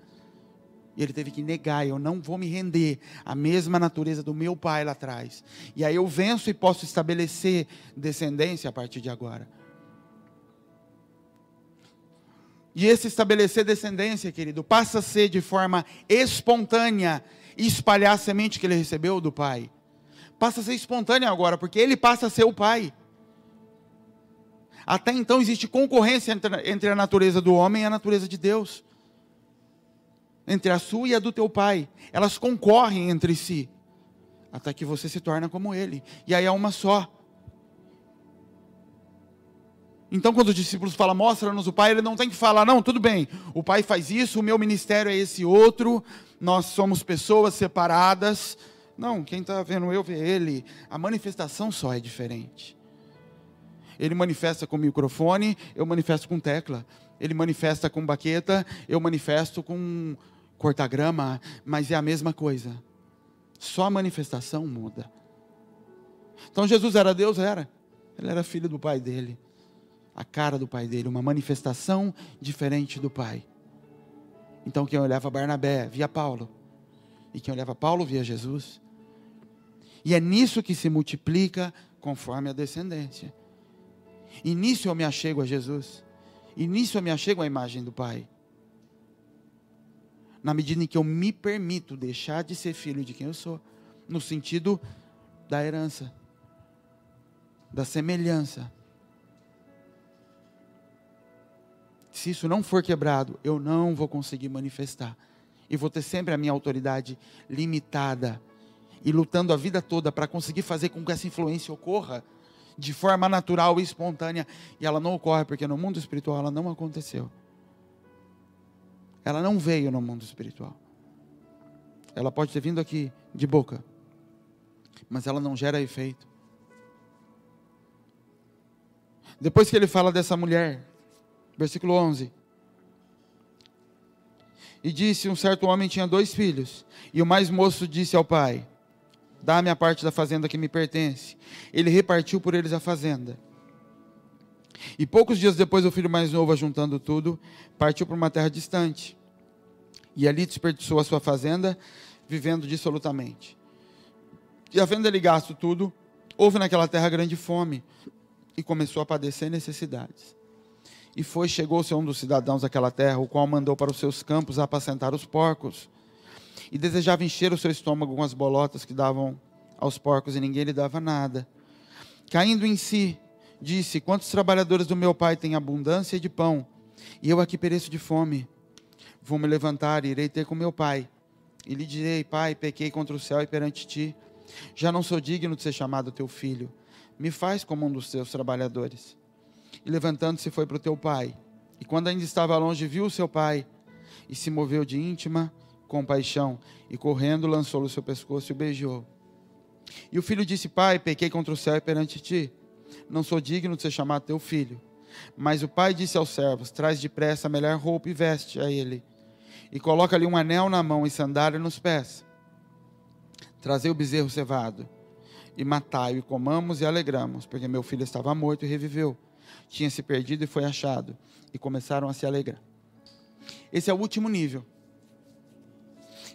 [SPEAKER 1] E ele teve que negar, eu não vou me render à mesma natureza do meu pai lá atrás. E aí eu venço e posso estabelecer descendência a partir de agora. E esse estabelecer descendência, querido, passa a ser de forma espontânea e espalhar a semente que ele recebeu do pai. Passa a ser espontânea agora, porque ele passa a ser o pai. Até então existe concorrência entre a natureza do homem e a natureza de Deus. Entre a sua e a do teu pai. Elas concorrem entre si. Até que você se torna como ele. E aí é uma só. Então quando os discípulos falam, mostra-nos o pai, ele não tem que falar, não, tudo bem, o pai faz isso, o meu ministério é esse outro, nós somos pessoas separadas, Não, quem está vendo eu vê ele. A manifestação só é diferente. Ele manifesta com microfone, eu manifesto com tecla. Ele manifesta com baqueta, eu manifesto com corta-grama, mas é a mesma coisa. Só a manifestação muda. Então Jesus era Deus? Era. Ele era filho do pai dele. A cara do pai dele, uma manifestação diferente do pai. Então quem olhava Barnabé via Paulo. E quem olhava Paulo via Jesus. E é nisso que se multiplica conforme a descendência. E nisso eu me achego a Jesus. E nisso eu me achego à imagem do Pai. Na medida em que eu me permito deixar de ser filho de quem eu sou. No sentido da herança. Da semelhança. Se isso não for quebrado, eu não vou conseguir manifestar. E vou ter sempre a minha autoridade limitada. E lutando a vida toda para conseguir fazer com que essa influência ocorra de forma natural e espontânea. E ela não ocorre porque no mundo espiritual ela não aconteceu. Ela não veio no mundo espiritual. Ela pode ter vindo aqui de boca. Mas ela não gera efeito. Depois que ele fala dessa mulher, versículo 11. E disse, um certo homem tinha 2 filhos. E o mais moço disse ao pai, dá-me a parte da fazenda que me pertence. Ele repartiu por eles a fazenda. E poucos dias depois, o filho mais novo, ajuntando tudo, partiu para uma terra distante. E ali desperdiçou a sua fazenda, vivendo dissolutamente. E havendo ele gasto tudo, houve naquela terra grande fome, e começou a padecer necessidades. E chegou-se a um dos cidadãos daquela terra, o qual mandou para os seus campos apacentar os porcos. E desejava encher o seu estômago com as bolotas que davam aos porcos, e ninguém lhe dava nada. Caindo em si, disse, quantos trabalhadores do meu pai têm abundância de pão, e eu aqui pereço de fome. Vou me levantar e irei ter com meu pai. E lhe direi, pai, pequei contra o céu e perante ti. Já não sou digno de ser chamado teu filho. Me faz como um dos teus trabalhadores. E levantando-se foi para o teu pai. E quando ainda estava longe, viu o seu pai, e se moveu de íntima compaixão, e correndo lançou-lhe o seu pescoço e o beijou. E o filho disse, pai, pequei contra o céu e perante ti. Não sou digno de ser chamado teu filho. Mas o pai disse aos servos, traz depressa a melhor roupa e veste a ele. E coloca-lhe um anel na mão e sandália nos pés. Trazei o bezerro cevado, e matai-o, e comamos e alegramos, porque meu filho estava morto e reviveu. Tinha se perdido e foi achado. E começaram a se alegrar. Esse é o último nível.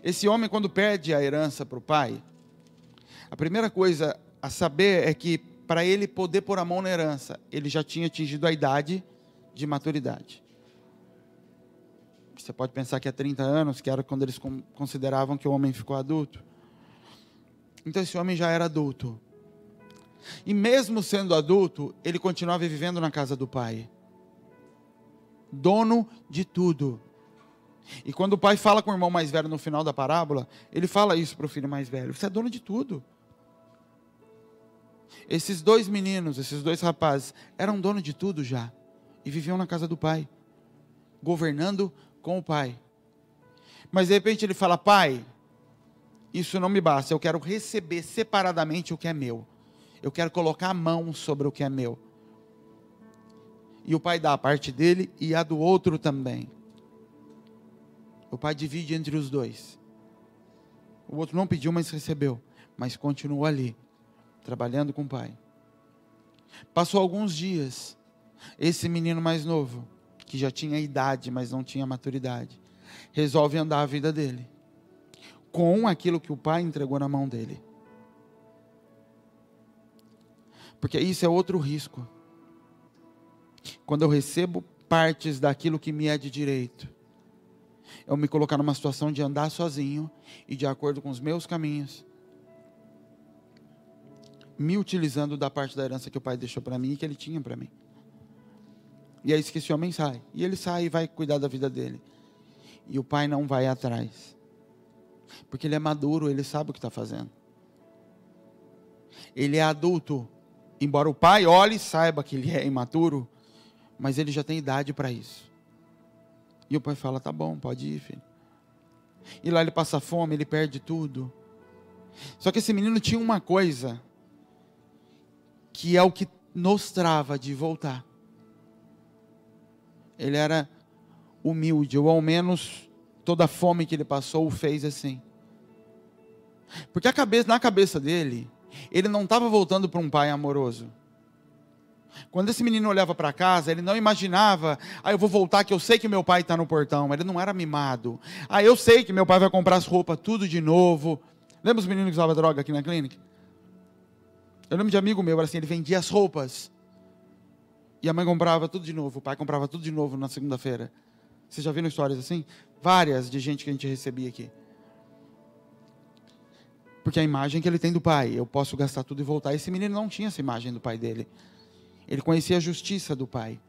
[SPEAKER 1] Esse homem, quando pede a herança para o pai, a primeira coisa a saber é que, para ele poder pôr a mão na herança, ele já tinha atingido a idade de maturidade. Você pode pensar que há 30 anos, que era quando eles consideravam que o homem ficou adulto. Então esse homem já era adulto. E mesmo sendo adulto, ele continuava vivendo na casa do pai. Dono de tudo. E quando o pai fala com o irmão mais velho no final da parábola, ele fala isso para o filho mais velho. Você é dono de tudo. Esses 2 meninos, esses 2 rapazes, eram dono de tudo já. E viviam na casa do pai. Governando com o pai. Mas de repente ele fala, pai, isso não me basta. Eu quero receber separadamente o que é meu. Eu quero colocar a mão sobre o que é meu. E o pai dá a parte dele e a do outro também. O pai divide entre os 2. O outro não pediu, mas recebeu. Mas continuou ali, trabalhando com o pai. Passou alguns dias. Esse menino mais novo, que já tinha idade, mas não tinha maturidade, resolve andar a vida dele com aquilo que o pai entregou na mão dele. Porque isso é outro risco. Quando eu recebo partes daquilo que me é de direito, eu me colocar numa situação de andar sozinho e de acordo com os meus caminhos, me utilizando da parte da herança que o pai deixou para mim e que ele tinha para mim. E é isso que esse homem sai. E ele sai e vai cuidar da vida dele. E o pai não vai atrás. Porque ele é maduro, ele sabe o que está fazendo. Ele é adulto. Embora o pai olhe e saiba que ele é imaturo, mas ele já tem idade para isso. E o pai fala, tá bom, pode ir, filho. E lá ele passa fome, ele perde tudo. Só que esse menino tinha uma coisa, que é o que nos trava de voltar. Ele era humilde, ou ao menos toda a fome que ele passou o fez assim. Porque na cabeça dele, ele não estava voltando para um pai amoroso. Quando esse menino olhava para casa, ele não imaginava, eu vou voltar que eu sei que meu pai está no portão. Ele não era mimado. Eu sei que meu pai vai comprar as roupas tudo de novo. Lembra os meninos que usavam droga aqui na clínica? Eu lembro de amigo meu, assim, ele vendia as roupas. E a mãe comprava tudo de novo, o pai comprava tudo de novo na segunda-feira. Vocês já viram histórias assim? Várias de gente que a gente recebia aqui. Porque a imagem que ele tem do pai, eu posso gastar tudo e voltar. Esse menino não tinha essa imagem do pai dele. Ele conhecia a justiça do pai.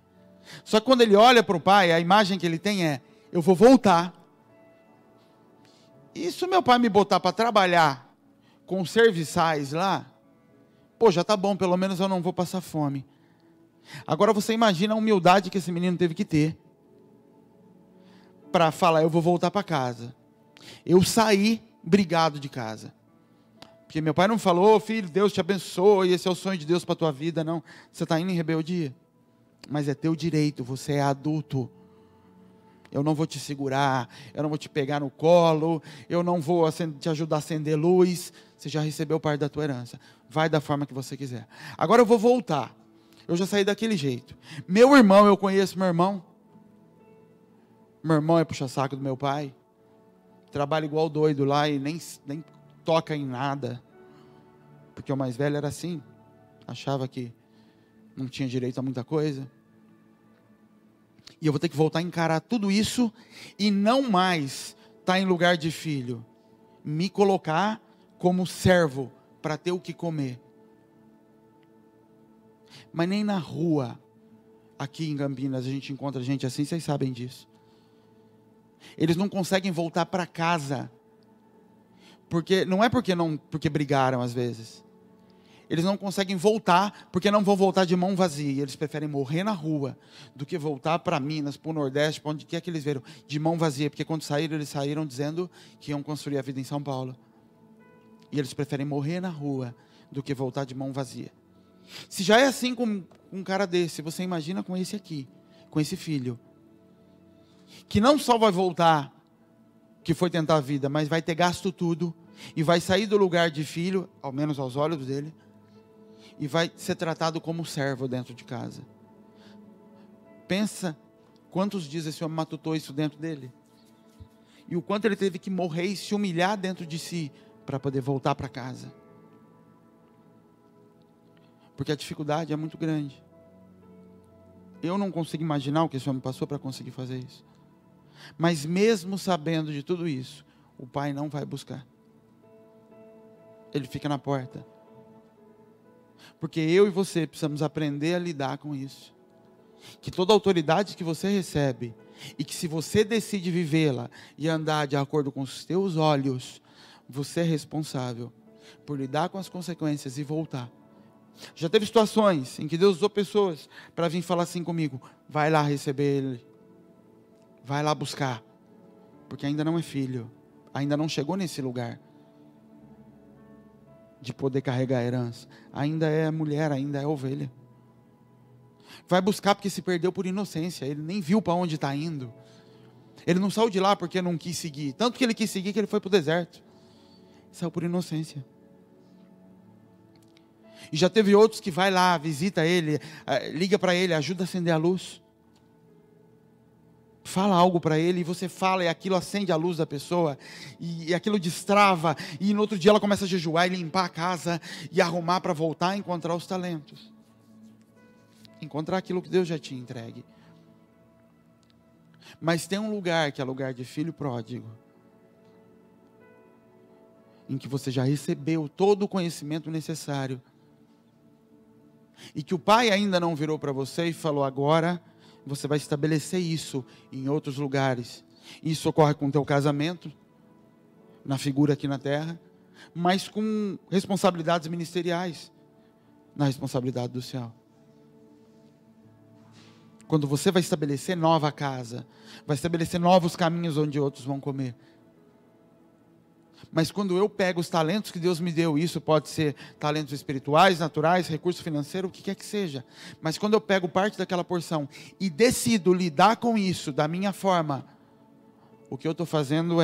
[SPEAKER 1] Só que quando ele olha para o pai, a imagem que ele tem é, eu vou voltar. E se o meu pai me botar para trabalhar com os serviçais lá, já tá bom, pelo menos eu não vou passar fome. Agora você imagina a humildade que esse menino teve que ter para falar, eu vou voltar para casa. Eu saí brigado de casa. Porque meu pai não falou, filho, Deus te abençoe, esse é o sonho de Deus para a tua vida, não. Você está indo em rebeldia. Mas é teu direito, você é adulto. Eu não vou te segurar, eu não vou te pegar no colo, eu não vou te ajudar a acender luz. Você já recebeu parte da tua herança. Vai da forma que você quiser. Agora eu vou voltar. Eu já saí daquele jeito. Meu irmão, eu conheço meu irmão. Meu irmão é puxa-saco do meu pai. Trabalha igual doido lá e nem toca em nada. Porque o mais velho era assim. Achava que não tinha direito a muita coisa. E eu vou ter que voltar a encarar tudo isso e não mais estar em lugar de filho. Me colocar como servo para ter o que comer. Mas nem na rua, aqui em Campinas, a gente encontra gente assim, vocês sabem disso. Eles não conseguem voltar para casa. Porque não é porque brigaram às vezes. Eles não conseguem voltar, porque não vão voltar de mão vazia. Eles preferem morrer na rua, do que voltar para Minas, para o Nordeste, para onde quer que eles viram, de mão vazia. Porque quando saíram, eles saíram dizendo que iam construir a vida em São Paulo. E eles preferem morrer na rua, do que voltar de mão vazia. Se já é assim com um cara desse, você imagina com esse aqui, com esse filho. Que não só vai voltar, que foi tentar a vida, mas vai ter gasto tudo, e vai sair do lugar de filho, ao menos aos olhos dele, e vai ser tratado como servo dentro de casa. Pensa quantos dias esse homem matutou isso dentro dele, e o quanto ele teve que morrer e se humilhar dentro de si, para poder voltar para casa. Porque a dificuldade é muito grande. Eu não consigo imaginar o que esse homem passou para conseguir fazer isso. Mas mesmo sabendo de tudo isso, o pai não vai buscar. Ele fica na porta. Porque eu e você precisamos aprender a lidar com isso. Que toda autoridade que você recebe, e que se você decide vivê-la e andar de acordo com os teus olhos, você é responsável por lidar com as consequências e voltar. Já teve situações em que Deus usou pessoas para vir falar assim comigo, vai lá receber ele, vai lá buscar, porque ainda não é filho, ainda não chegou nesse lugar de poder carregar a herança, ainda é mulher, ainda é ovelha. Vai buscar porque se perdeu por inocência, ele nem viu para onde está indo, ele não saiu de lá porque não quis seguir, tanto que ele quis seguir que ele foi para o deserto, saiu por inocência. E já teve outros que vai lá, visita ele, liga para ele, ajuda a acender a luz. Fala algo para ele, e você fala, e aquilo acende a luz da pessoa, e aquilo destrava, e no outro dia ela começa a jejuar e limpar a casa, e arrumar para voltar a encontrar os talentos. Encontrar aquilo que Deus já tinha entregue. Mas tem um lugar que é lugar de filho pródigo, em que você já recebeu todo o conhecimento necessário, e que o pai ainda não virou para você e falou, agora você vai estabelecer isso em outros lugares. Isso ocorre com o teu casamento, na figura aqui na terra, mas com responsabilidades ministeriais, na responsabilidade do céu. Quando você vai estabelecer nova casa, vai estabelecer novos caminhos onde outros vão comer. Mas quando eu pego os talentos que Deus me deu, isso pode ser talentos espirituais, naturais, recurso financeiro, o que quer que seja. Mas quando eu pego parte daquela porção e decido lidar com isso da minha forma, o que eu estou fazendo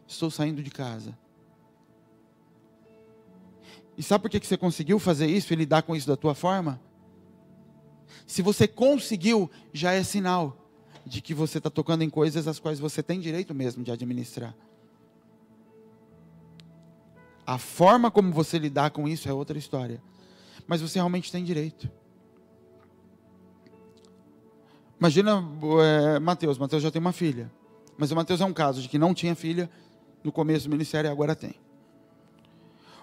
[SPEAKER 1] estou saindo de casa. E sabe por que você conseguiu fazer isso e lidar com isso da tua forma? Se você conseguiu, já é sinal de que você está tocando em coisas as quais você tem direito mesmo de administrar. A forma como você lidar com isso é outra história. Mas você realmente tem direito. Imagina Mateus. Mateus já tem uma filha. Mas o Mateus é um caso de que não tinha filha no começo do ministério e agora tem.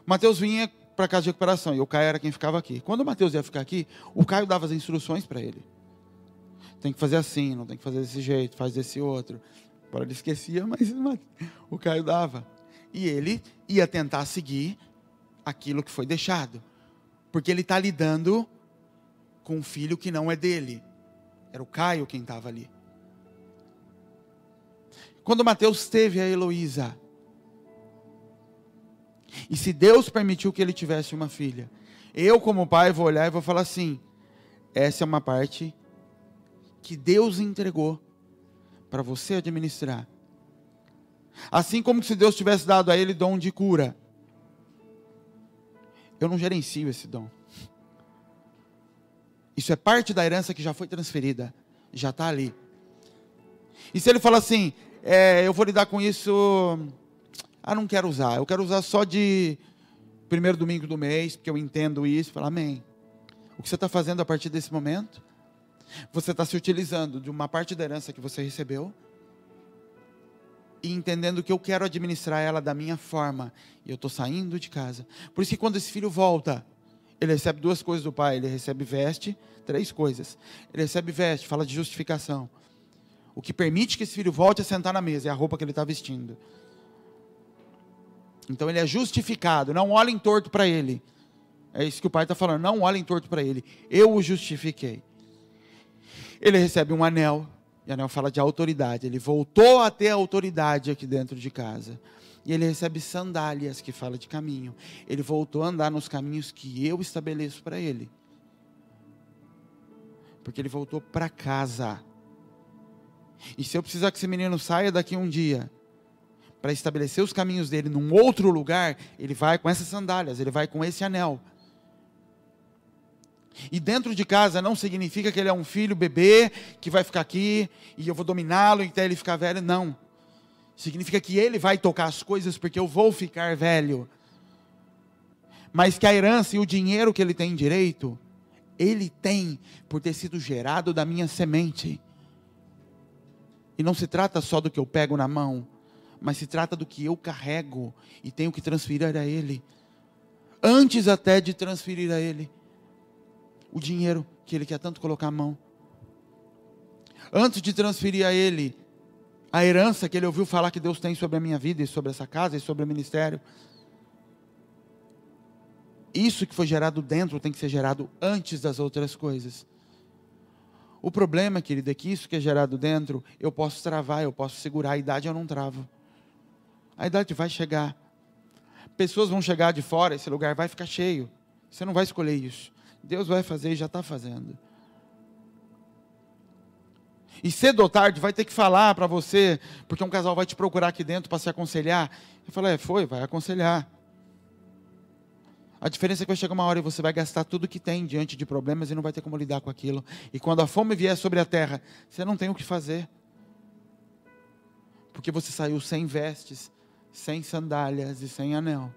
[SPEAKER 1] O Mateus vinha para a casa de recuperação e o Caio era quem ficava aqui. Quando o Mateus ia ficar aqui, o Caio dava as instruções para ele. Tem que fazer assim, não tem que fazer desse jeito, faz desse outro. Agora ele esquecia, mas o Caio dava. E ele ia tentar seguir aquilo que foi deixado. Porque ele está lidando com um filho que não é dele. Era o Caio quem estava ali. Quando o Mateus teve a Heloísa, e se Deus permitiu que ele tivesse uma filha, eu como pai vou olhar e vou falar assim, essa é uma parte que Deus entregou para você administrar. Assim como se Deus tivesse dado a ele dom de cura. Eu não gerencio esse dom. Isso é parte da herança que já foi transferida. Já está ali. E se ele fala assim, eu vou lidar com isso, não quero usar. Eu quero usar só de primeiro domingo do mês, porque eu entendo isso. Fala, amém. O que você está fazendo a partir desse momento? Você está se utilizando de uma parte da herança que você recebeu, e entendendo que eu quero administrar ela da minha forma, e eu estou saindo de casa. Por isso que quando esse filho volta, ele recebe duas coisas do pai, ele recebe veste, 3 coisas. Ele recebe veste, fala de justificação. O que permite que esse filho volte a sentar na mesa, é a roupa que ele está vestindo. Então ele é justificado, não olhem torto para ele. É isso que o pai está falando, não olhem torto para ele. Eu o justifiquei. Ele recebe um anel. E o anel fala de autoridade. Ele voltou a ter autoridade aqui dentro de casa. E ele recebe sandálias, que fala de caminho. Ele voltou a andar nos caminhos que eu estabeleço para ele. Porque ele voltou para casa. E se eu precisar que esse menino saia daqui um dia, para estabelecer os caminhos dele num outro lugar, ele vai com essas sandálias, ele vai com esse anel. E dentro de casa não significa que ele é um filho bebê, que vai ficar aqui, e eu vou dominá-lo até ele ficar velho, não. Significa que ele vai tocar as coisas, porque eu vou ficar velho. Mas que a herança e o dinheiro que ele tem direito, ele tem por ter sido gerado da minha semente. E não se trata só do que eu pego na mão, mas se trata do que eu carrego e tenho que transferir a ele. Antes até de transferir a ele o dinheiro que ele quer tanto colocar a mão. Antes de transferir a ele a herança que ele ouviu falar que Deus tem sobre a minha vida e sobre essa casa e sobre o ministério. Isso que foi gerado dentro tem que ser gerado antes das outras coisas. O problema, querido, é que isso que é gerado dentro, eu posso travar, eu posso segurar. A idade eu não travo. A idade vai chegar. Pessoas vão chegar de fora, esse lugar vai ficar cheio. Você não vai escolher isso. Deus vai fazer e já está fazendo. E cedo ou tarde vai ter que falar para você, porque um casal vai te procurar aqui dentro para se aconselhar. Eu falo, vai aconselhar. A diferença é que vai chegar uma hora e você vai gastar tudo que tem diante de problemas e não vai ter como lidar com aquilo. E quando a fome vier sobre a terra, você não tem o que fazer. Porque você saiu sem vestes, sem sandálias e sem anel.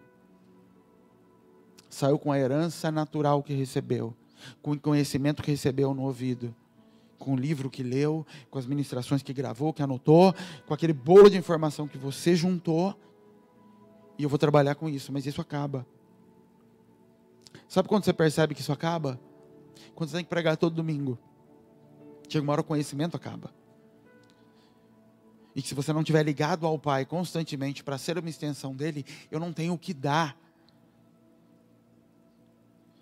[SPEAKER 1] Saiu com a herança natural que recebeu, com o conhecimento que recebeu no ouvido, com o livro que leu, com as ministrações que gravou, que anotou, com aquele bolo de informação que você juntou, e eu vou trabalhar com isso, mas isso acaba. Sabe quando você percebe que isso acaba? Quando você tem que pregar todo domingo. Chega uma hora o conhecimento acaba. E que se você não estiver ligado ao Pai constantemente para ser uma extensão dele, eu não tenho o que dar.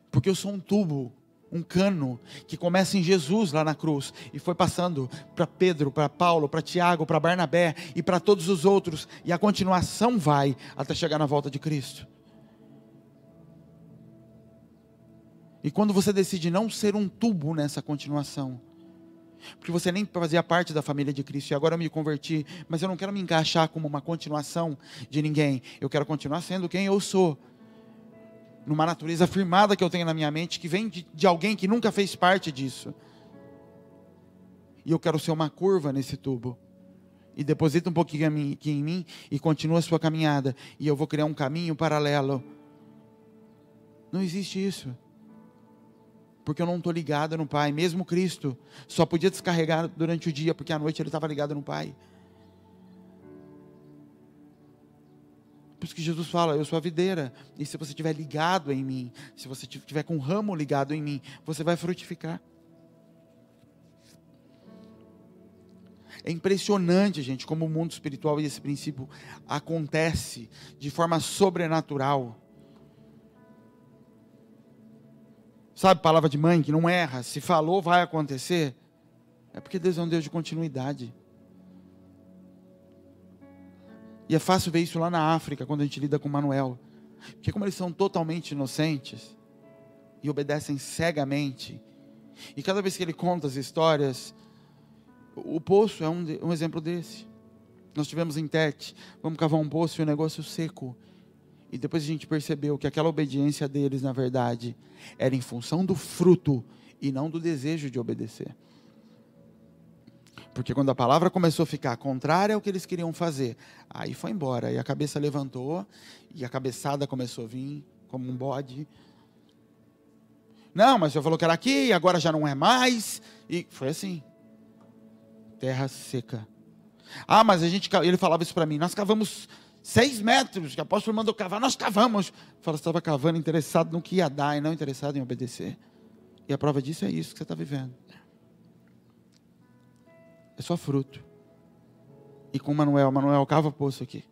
[SPEAKER 1] Porque eu sou um tubo Um cano que começa em Jesus lá na cruz e foi passando para Pedro, para Paulo, para Tiago, para Barnabé e para todos os outros, e a continuação vai até chegar na volta de Cristo. E quando você decide não ser um tubo nessa continuação, porque você nem fazia parte da família de Cristo, e agora eu me converti, mas eu não quero me encaixar como uma continuação de ninguém, eu quero continuar sendo quem eu sou, numa natureza firmada que eu tenho na minha mente, que vem de alguém que nunca fez parte disso, e eu quero ser uma curva nesse tubo, e deposita um pouquinho aqui em mim, e continua a sua caminhada, e eu vou criar um caminho paralelo. Não existe isso, porque eu não estou ligado no Pai. Mesmo Cristo só podia descarregar durante o dia, porque à noite ele estava ligado no Pai. Por isso que Jesus fala, eu sou a videira, e se você estiver ligado em mim, se você estiver com um ramo ligado em mim, você vai frutificar. É impressionante, gente, como o mundo espiritual e esse princípio acontece de forma sobrenatural. Sabe, palavra de mãe que não erra, se falou vai acontecer, é porque Deus é um Deus de continuidade. E é fácil ver isso lá na África, quando a gente lida com Manuel, porque como eles são totalmente inocentes, e obedecem cegamente, e cada vez que ele conta as histórias, o poço é um exemplo desse. Nós tivemos em Tete, vamos cavar um poço e o negócio seco, e depois a gente percebeu que aquela obediência deles, na verdade, era em função do fruto, e não do desejo de obedecer. Porque quando a palavra começou a ficar contrária ao que eles queriam fazer, aí foi embora, e a cabeça levantou, e a cabeçada começou a vir, como um bode. Não, mas o senhor falou que era aqui, e agora já não é mais, e foi assim. Terra seca. Ah, mas ele falava isso para mim, nós cavamos 6 metros, que o apóstolo mandou cavar, nós cavamos. Fala, você estava cavando interessado no que ia dar, e não interessado em obedecer. E a prova disso é isso que você está vivendo. É só fruto. E com Manuel cava poço aqui.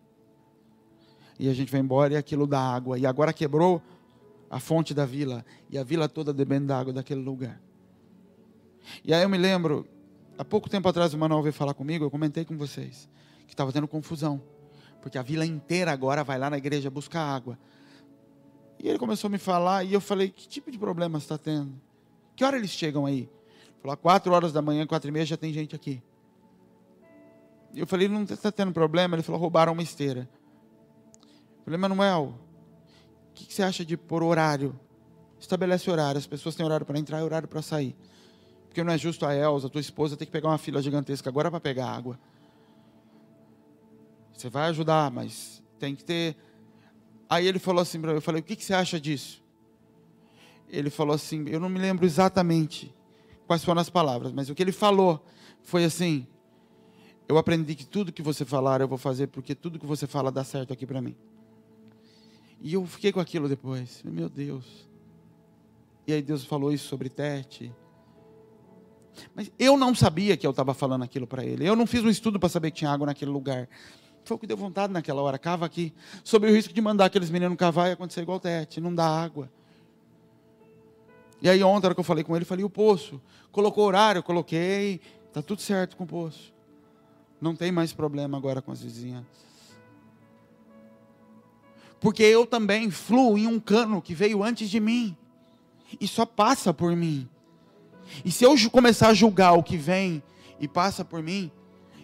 [SPEAKER 1] E a gente vai embora e aquilo dá água. E agora quebrou a fonte da vila. E a vila toda bebendo da água daquele lugar. E aí eu me lembro, há pouco tempo atrás o Manuel veio falar comigo, eu comentei com vocês, que estava tendo confusão. Porque a vila inteira agora vai lá na igreja buscar água. E ele começou a me falar, e eu falei, que tipo de problema você está tendo? Que hora eles chegam aí? Ele falou, 4 horas da manhã, 4h30 já tem gente aqui. Eu falei, não está tendo problema? Ele falou, roubaram uma esteira. Eu falei, Manuel, o que você acha de pôr horário? Estabelece horário, as pessoas têm horário para entrar e horário para sair. Porque não é justo a Elza, a tua esposa, ter que pegar uma fila gigantesca agora para pegar água. Você vai ajudar, mas tem que ter... Aí ele falou assim para mim, eu falei, o que você acha disso? Ele falou assim, eu não me lembro exatamente quais foram as palavras, mas o que ele falou foi assim, eu aprendi que tudo que você falar eu vou fazer, porque tudo que você fala dá certo aqui para mim. E eu fiquei com aquilo depois, meu Deus. E aí Deus falou isso sobre Tete. Mas eu não sabia que eu estava falando aquilo para ele. Eu não fiz um estudo para saber que tinha água naquele lugar. Foi o que deu vontade naquela hora, cava aqui. Sobre o risco de mandar aqueles meninos cavar e acontecer igual Tete, não dá água. E aí ontem, na hora que eu falei com ele, falei, o poço? Colocou horário? Eu coloquei, está tudo certo com o poço. Não tem mais problema agora com as vizinhas. Porque eu também fluo em um cano que veio antes de mim. E só passa por mim. E se eu começar a julgar o que vem e passa por mim,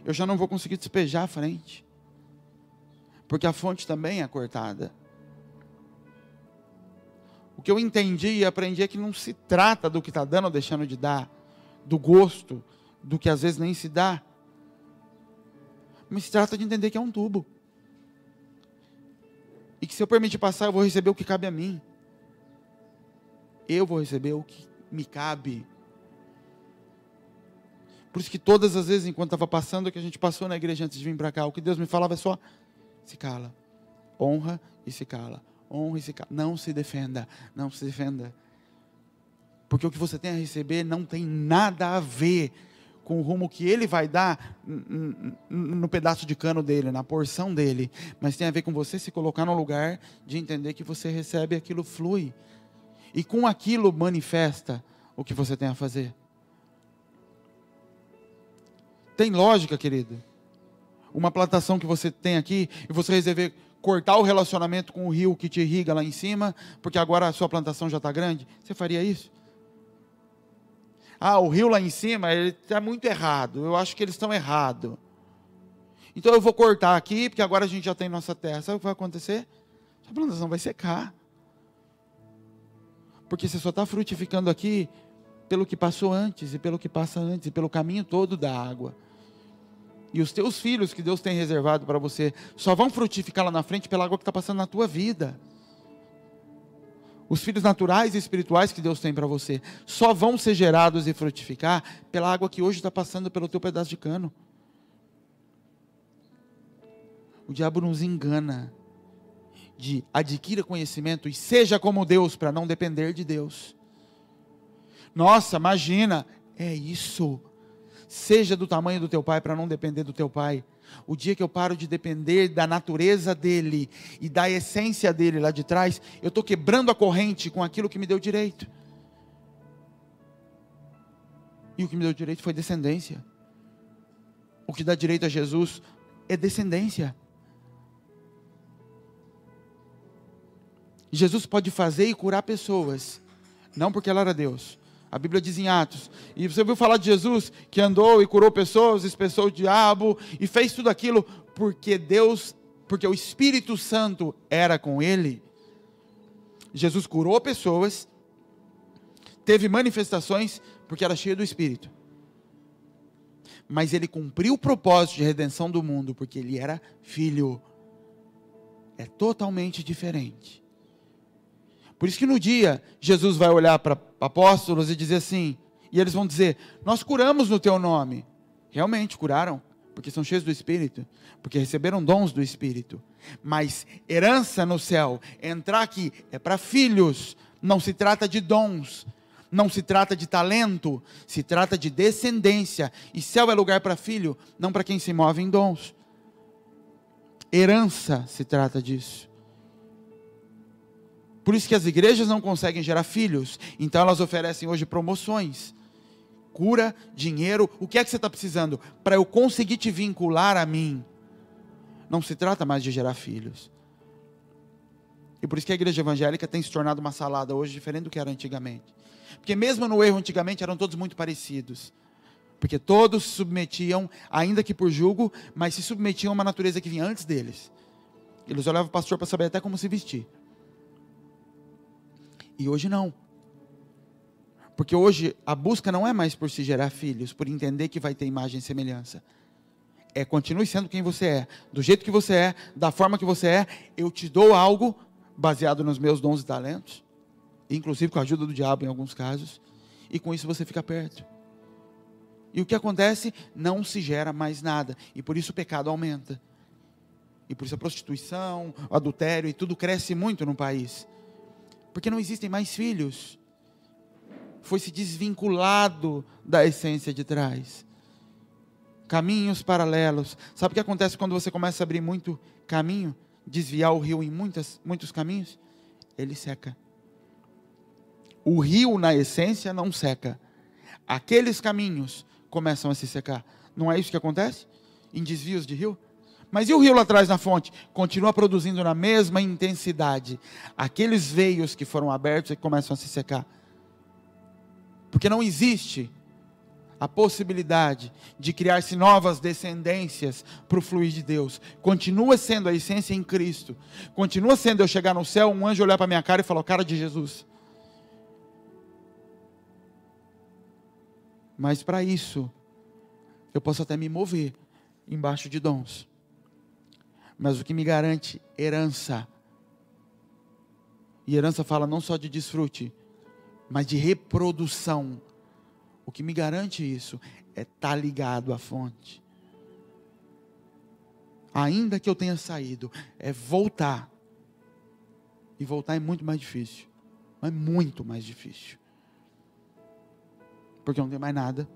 [SPEAKER 1] eu já não vou conseguir despejar à frente. Porque a fonte também é cortada. O que eu entendi e aprendi é que não se trata do que está dando ou deixando de dar, do gosto, do que às vezes nem se dá. Mas se trata de entender que é um tubo. E que se eu permitir passar, eu vou receber o que cabe a mim. Eu vou receber o que me cabe. Por isso que todas as vezes, enquanto estava passando, o que a gente passou na igreja antes de vir para cá, o que Deus me falava é só, se cala, honra e se cala, honra e se cala. Não se defenda, não se defenda. Porque o que você tem a receber não tem nada a ver com o rumo que ele vai dar no pedaço de cano dele, na porção dele. Mas tem a ver com você se colocar no lugar de entender que você recebe, aquilo flui. E com aquilo manifesta o que você tem a fazer. Tem lógica, querido? Uma plantação que você tem aqui e você resolver cortar o relacionamento com o rio que te irriga lá em cima, porque agora a sua plantação já está grande, você faria isso? O rio lá em cima, ele está muito errado, eu acho que eles estão errados. Então eu vou cortar aqui, porque agora a gente já tem nossa terra. Sabe o que vai acontecer? A plantação vai secar. Porque você só está frutificando aqui pelo que passou antes, e pelo que passa antes, e pelo caminho todo da água. E os teus filhos que Deus tem reservado para você, só vão frutificar lá na frente pela água que está passando na tua vida. Os filhos naturais e espirituais que Deus tem para você, só vão ser gerados e frutificar pela água que hoje está passando pelo teu pedaço de cano. O diabo nos engana de adquira conhecimento e seja como Deus, para não depender de Deus. Nossa, imagina, é isso. Seja do tamanho do teu pai, para não depender do teu pai. O dia que eu paro de depender da natureza dele e da essência dele lá de trás, eu estou quebrando a corrente com aquilo que me deu direito. E o que me deu direito foi descendência. O que dá direito a Jesus é descendência. Jesus pode fazer e curar pessoas, não porque ela era Deus. A Bíblia diz em Atos, e você ouviu falar de Jesus, que andou e curou pessoas, expulsou o diabo, e fez tudo aquilo, porque o Espírito Santo era com ele. Jesus curou pessoas, teve manifestações, porque era cheio do Espírito. Mas ele cumpriu o propósito de redenção do mundo, porque ele era filho. É totalmente diferente. Por isso que no dia, Jesus vai olhar para apóstolos e dizer assim, e eles vão dizer, nós curamos no teu nome. Realmente curaram, porque são cheios do Espírito, porque receberam dons do Espírito. Mas herança no céu, entrar aqui, é para filhos, não se trata de dons, não se trata de talento, se trata de descendência. E céu é lugar para filho, não para quem se move em dons. Herança se trata disso. Por isso que as igrejas não conseguem gerar filhos, então elas oferecem hoje promoções, cura, dinheiro. O que é que você está precisando? Para eu conseguir te vincular a mim. Não se trata mais de gerar filhos. E por isso que a igreja evangélica tem se tornado uma salada hoje diferente do que era antigamente. Porque mesmo no erro antigamente eram todos muito parecidos. Porque todos se submetiam, ainda que por julgo, mas se submetiam a uma natureza que vinha antes deles. Eles olhavam o pastor para saber até como se vestir. E hoje não. Porque hoje a busca não é mais por se gerar filhos, por entender que vai ter imagem e semelhança. Continue sendo quem você é, do jeito que você é, da forma que você é. Eu te dou algo baseado nos meus dons e talentos, inclusive com a ajuda do diabo em alguns casos, e com isso você fica perto. E o que acontece? Não se gera mais nada, e por isso o pecado aumenta. E por isso a prostituição, o adultério e tudo cresce muito no país. Porque não existem mais filhos. Foi se desvinculado da essência de trás. Caminhos paralelos. Sabe o que acontece quando você começa a abrir muito caminho? Desviar o rio em muitos caminhos? Ele seca. O rio, na essência, não seca. Aqueles caminhos começam a se secar. Não é isso que acontece? Em desvios de rio? Mas e o rio lá atrás na fonte? Continua produzindo na mesma intensidade. Aqueles veios que foram abertos e que começam a se secar. Porque não existe a possibilidade de criar-se novas descendências para o fluir de Deus. Continua sendo a essência em Cristo. Continua sendo eu chegar no céu, um anjo olhar para a minha cara e falar, cara de Jesus. Mas para isso, eu posso até me mover embaixo de dons. Mas o que me garante herança. E herança fala não só de desfrute, mas de reprodução. O que me garante isso é estar ligado à fonte. Ainda que eu tenha saído, é voltar. E voltar é muito mais difícil. É muito mais difícil. Porque não tem mais nada.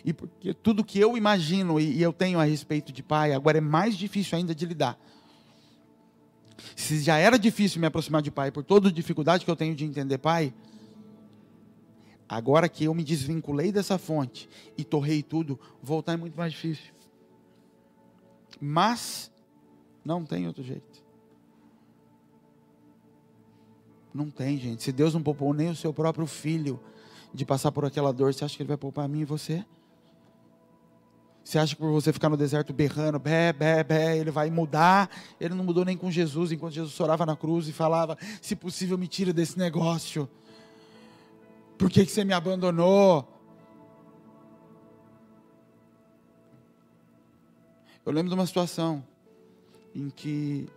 [SPEAKER 1] E porque tudo que eu imagino e eu tenho a respeito de pai, agora é mais difícil ainda de lidar. Se já era difícil me aproximar de pai, por toda a dificuldade que eu tenho de entender pai, Agora que eu me desvinculei dessa fonte e torrei tudo, voltar é muito mais difícil. Mas não tem outro jeito. Não tem, gente. Se Deus não poupou nem o seu próprio filho de passar por aquela dor, você acha que Ele vai poupar a mim e você? Você acha que por você ficar no deserto berrando, bé, bé, bé, Ele vai mudar? Ele não mudou nem com Jesus, enquanto Jesus orava na cruz e falava, se possível me tira desse negócio. Por que você me abandonou? Eu lembro de uma situação em que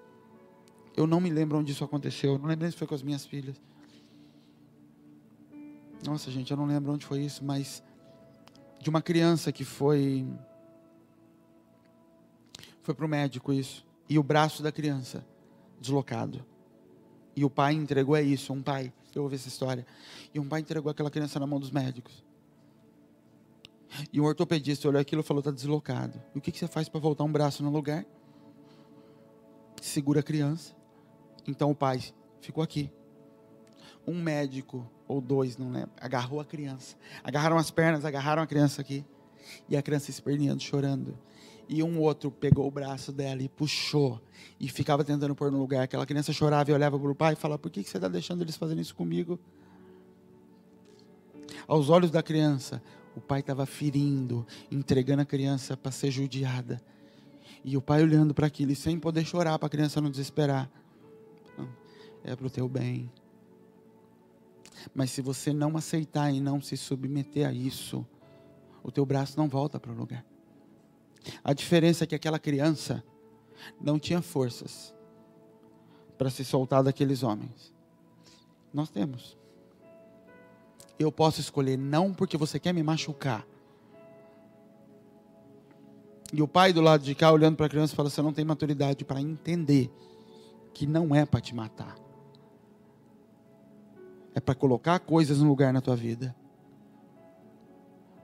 [SPEAKER 1] eu não me lembro onde isso aconteceu. Eu não lembro nem se foi com as minhas filhas. Nossa, gente, eu não lembro onde foi isso, mas de uma criança que foi para o médico isso, e o braço da criança deslocado. E o pai entregou isso, um pai, eu ouvi essa história, e um pai entregou aquela criança na mão dos médicos. E um ortopedista olhou aquilo e falou, está deslocado. E o que você faz para voltar um braço no lugar? Segura a criança. Então o pai ficou aqui. Um médico, ou dois, não lembro, agarrou a criança. Agarraram as pernas, agarraram a criança aqui. E a criança esperneando, chorando. E um outro pegou o braço dela e puxou. E ficava tentando pôr no lugar. Aquela criança chorava e olhava para o pai e falava, por que você está deixando eles fazerem isso comigo? Aos olhos da criança, o pai estava ferindo, entregando a criança para ser judiada. E o pai olhando para aquilo e sem poder chorar para a criança não desesperar. Não, é para o teu bem. Mas se você não aceitar e não se submeter a isso, o teu braço não volta para o lugar. A diferença é que aquela criança não tinha forças para se soltar daqueles homens. Nós temos. Eu posso escolher não porque você quer me machucar. E o pai do lado de cá olhando para a criança fala, você não tem maturidade para entender que não é para te matar. É para colocar coisas no lugar na tua vida.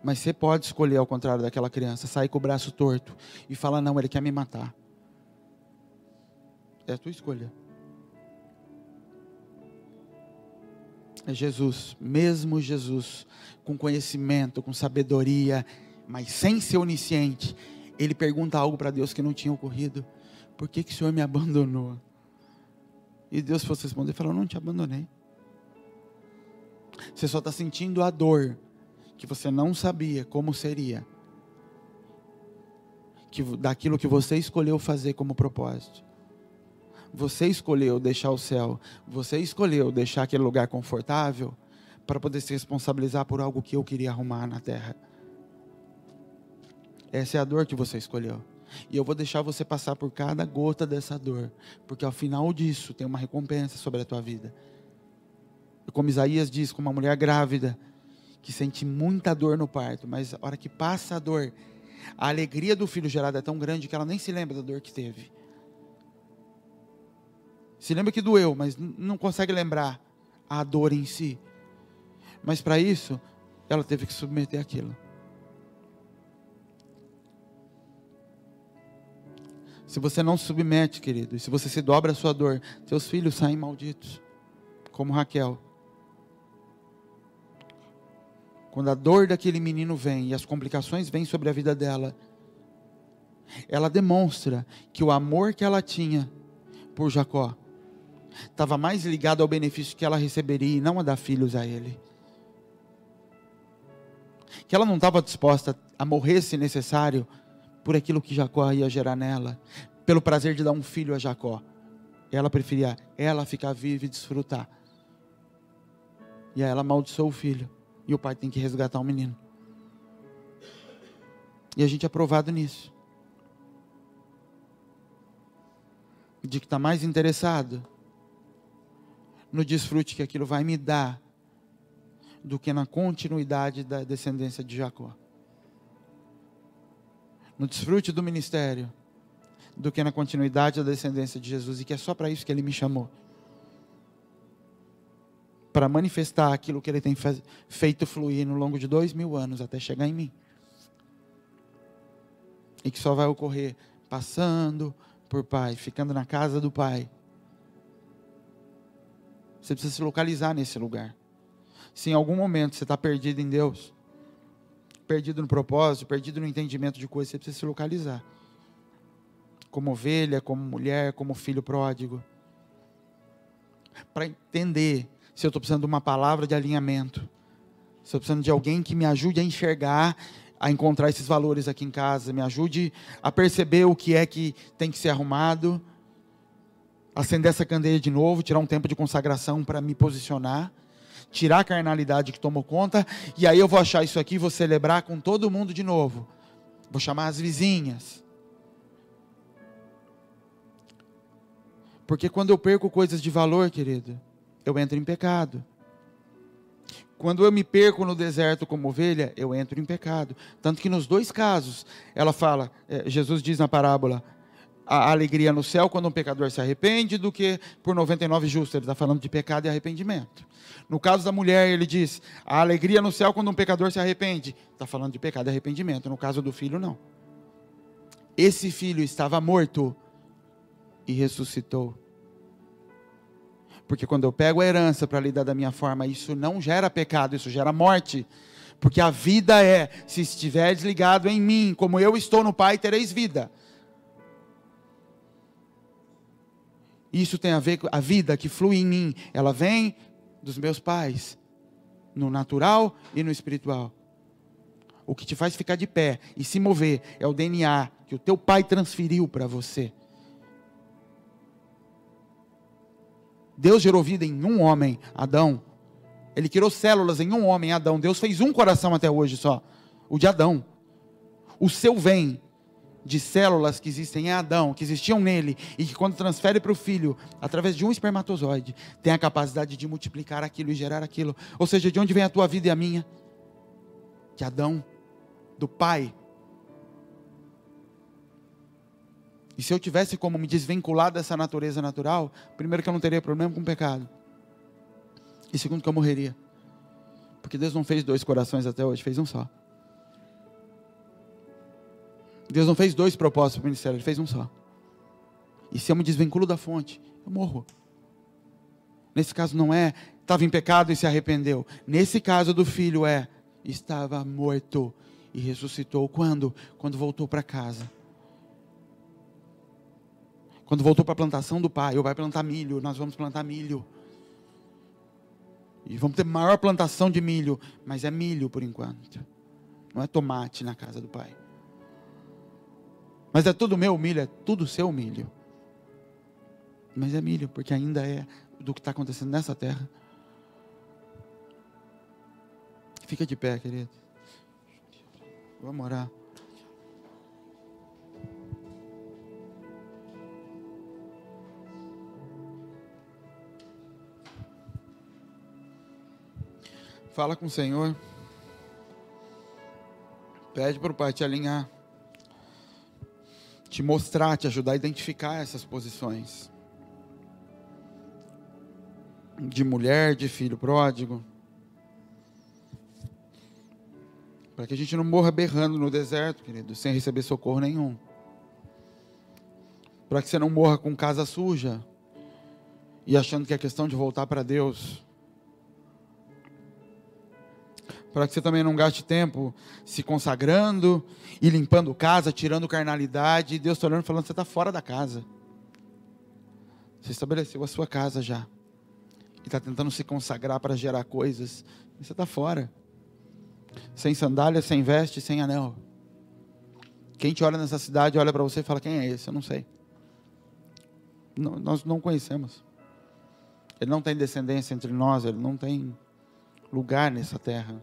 [SPEAKER 1] Mas você pode escolher ao contrário daquela criança, sair com o braço torto e falar, não, ele quer me matar. É a tua escolha. É Jesus, mesmo Jesus, com conhecimento, com sabedoria, mas sem ser onisciente, ele pergunta algo para Deus que não tinha ocorrido. Por que o Senhor me abandonou? E Deus fosse responder, falou, não te abandonei. Você só está sentindo a dor que você não sabia como seria, daquilo que você escolheu fazer como propósito. Você escolheu deixar o céu, você escolheu deixar aquele lugar confortável para poder se responsabilizar por algo que eu queria arrumar na terra. Essa é a dor que você escolheu. E eu vou deixar você passar por cada gota dessa dor, porque ao final disso tem uma recompensa sobre a tua vida. Como Isaías diz, como uma mulher grávida, que sente muita dor no parto, mas a hora que passa a dor, a alegria do filho gerado é tão grande que ela nem se lembra da dor que teve. Se lembra que doeu, mas não consegue lembrar a dor em si. Mas para isso, ela teve que submeter aquilo. Se você não se submete, querido, e se você se dobra a sua dor, teus filhos saem malditos, como Raquel. Quando a dor daquele menino vem e as complicações vêm sobre a vida dela, ela demonstra que o amor que ela tinha por Jacó estava mais ligado ao benefício que ela receberia e não a dar filhos a ele. Que ela não estava disposta a morrer se necessário por aquilo que Jacó ia gerar nela, pelo prazer de dar um filho a Jacó. Ela preferia ela ficar viva e desfrutar. E aí ela amaldiçoou o filho. E o pai tem que resgatar o menino. E a gente é provado nisso. De que está mais interessado no desfrute que aquilo vai me dar do que na continuidade da descendência de Jacó. No desfrute do ministério do que na continuidade da descendência de Jesus. E que é só para isso que Ele me chamou. Para manifestar aquilo que Ele tem feito fluir no longo de 2000 anos até chegar em mim. E que só vai ocorrer passando por Pai, ficando na casa do Pai. Você precisa se localizar nesse lugar. Se em algum momento você está perdido em Deus, perdido no propósito, perdido no entendimento de coisas, você precisa se localizar. Como ovelha, como mulher, como filho pródigo. Para entender se eu estou precisando de uma palavra de alinhamento. Se eu estou precisando de alguém que me ajude a enxergar, a encontrar esses valores aqui em casa. Me ajude a perceber o que é que tem que ser arrumado. Acender essa candeia de novo, tirar um tempo de consagração para me posicionar. Tirar a carnalidade que tomou conta. E aí eu vou achar isso aqui, vou celebrar com todo mundo de novo. Vou chamar as vizinhas. Porque quando eu perco coisas de valor, querido, eu entro em pecado. Quando eu me perco no deserto como ovelha, eu entro em pecado. Tanto que nos dois casos, ela fala, Jesus diz na parábola, a alegria no céu quando um pecador se arrepende do que por 99 justos. Ele está falando de pecado e arrependimento. No caso da mulher, ele diz, a alegria no céu quando um pecador se arrepende. Está falando de pecado e arrependimento. No caso do filho, não. Esse filho estava morto e ressuscitou. Porque quando eu pego a herança para lidar da minha forma, isso não gera pecado, isso gera morte. Porque a vida é, se estiveres ligado em mim, como eu estou no Pai, tereis vida. Isso tem a ver com a vida que flui em mim. Ela vem dos meus pais, no natural e no espiritual. O que te faz ficar de pé e se mover é o DNA que o teu pai transferiu para você. Deus gerou vida em um homem, Adão. Ele criou células em um homem, Adão. Deus fez um coração até hoje só, o de Adão. O seu vem de células que existem em Adão, que existiam nele, e que quando transfere para o filho, através de um espermatozoide, tem a capacidade de multiplicar aquilo e gerar aquilo. Ou seja, de onde vem a tua vida e a minha? De Adão, do pai. E se eu tivesse como me desvincular dessa natureza natural, primeiro que eu não teria problema com o pecado. E segundo que eu morreria. Porque Deus não fez dois corações até hoje, fez um só. Deus não fez dois propósitos para o ministério, Ele fez um só. E se eu me desvinculo da fonte, eu morro. Nesse caso não é, estava em pecado e se arrependeu. Nesse caso do filho estava morto e ressuscitou. Quando? Quando voltou para casa. Quando voltou para a plantação do pai, ou vai plantar milho, nós vamos plantar milho. E vamos ter maior plantação de milho, mas é milho por enquanto. Não é tomate na casa do pai. Mas é tudo meu milho, é tudo seu milho. Mas é milho, porque ainda é do que está acontecendo nessa terra. Fica de pé, querido. Vamos orar. Fala com o Senhor. Pede para o Pai te alinhar. Te mostrar, te ajudar a identificar essas posições. De mulher, de filho pródigo. Para que a gente não morra berrando no deserto, querido, sem receber socorro nenhum. Para que você não morra com casa suja. E achando que é questão de voltar para Deus. Para que você também não gaste tempo se consagrando e limpando casa, tirando carnalidade. E Deus está olhando e falando, você está fora da casa. Você estabeleceu a sua casa já. E está tentando se consagrar para gerar coisas. E você está fora. Sem sandália, sem veste, sem anel. Quem te olha nessa cidade, olha para você e fala, quem é esse? Eu não sei. Nós não conhecemos. Ele não tem descendência entre nós, ele não tem lugar nessa terra.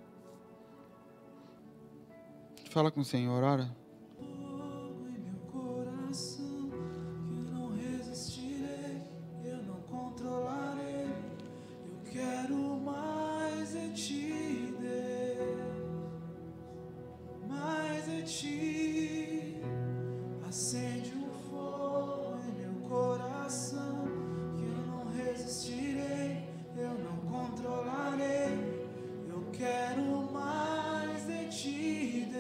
[SPEAKER 1] Fala com o Senhor, ora.
[SPEAKER 2] Em meu coração, eu não resistirei, eu não controlarei. Eu quero mais de ti, Deus, mais de ti. Acende um fogo em meu coração, que eu não resistirei, eu não controlarei. Eu quero mais de ti, Deus.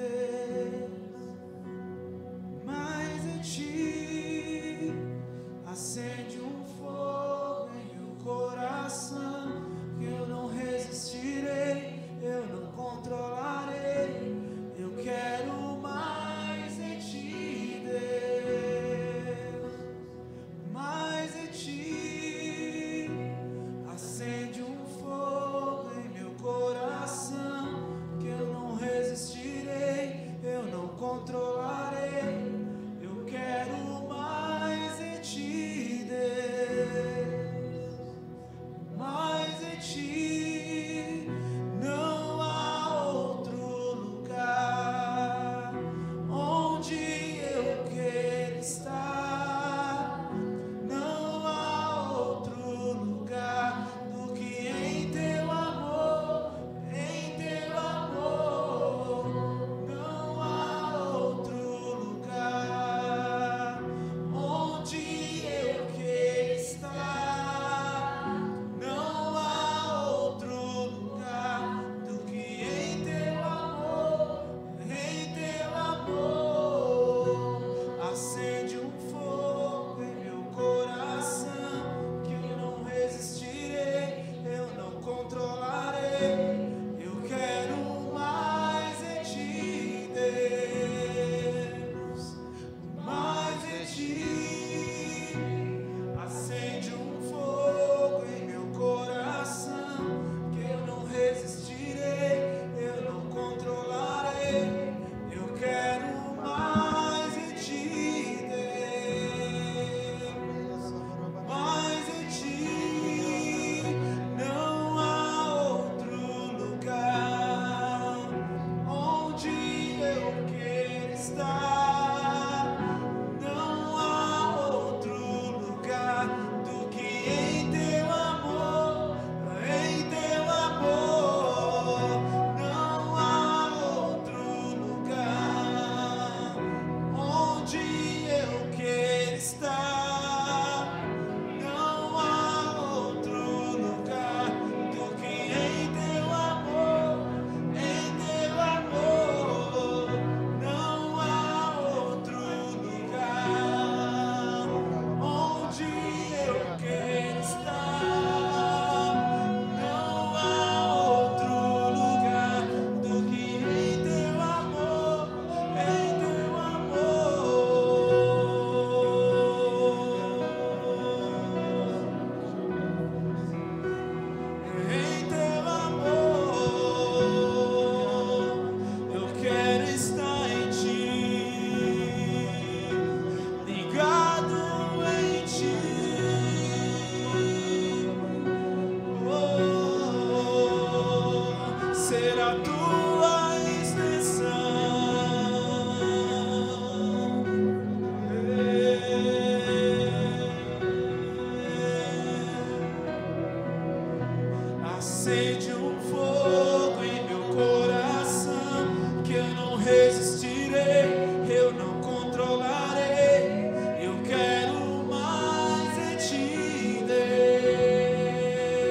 [SPEAKER 2] acende um fogo em meu coração que eu não resistirei, eu não controlarei. Eu quero mais de ti,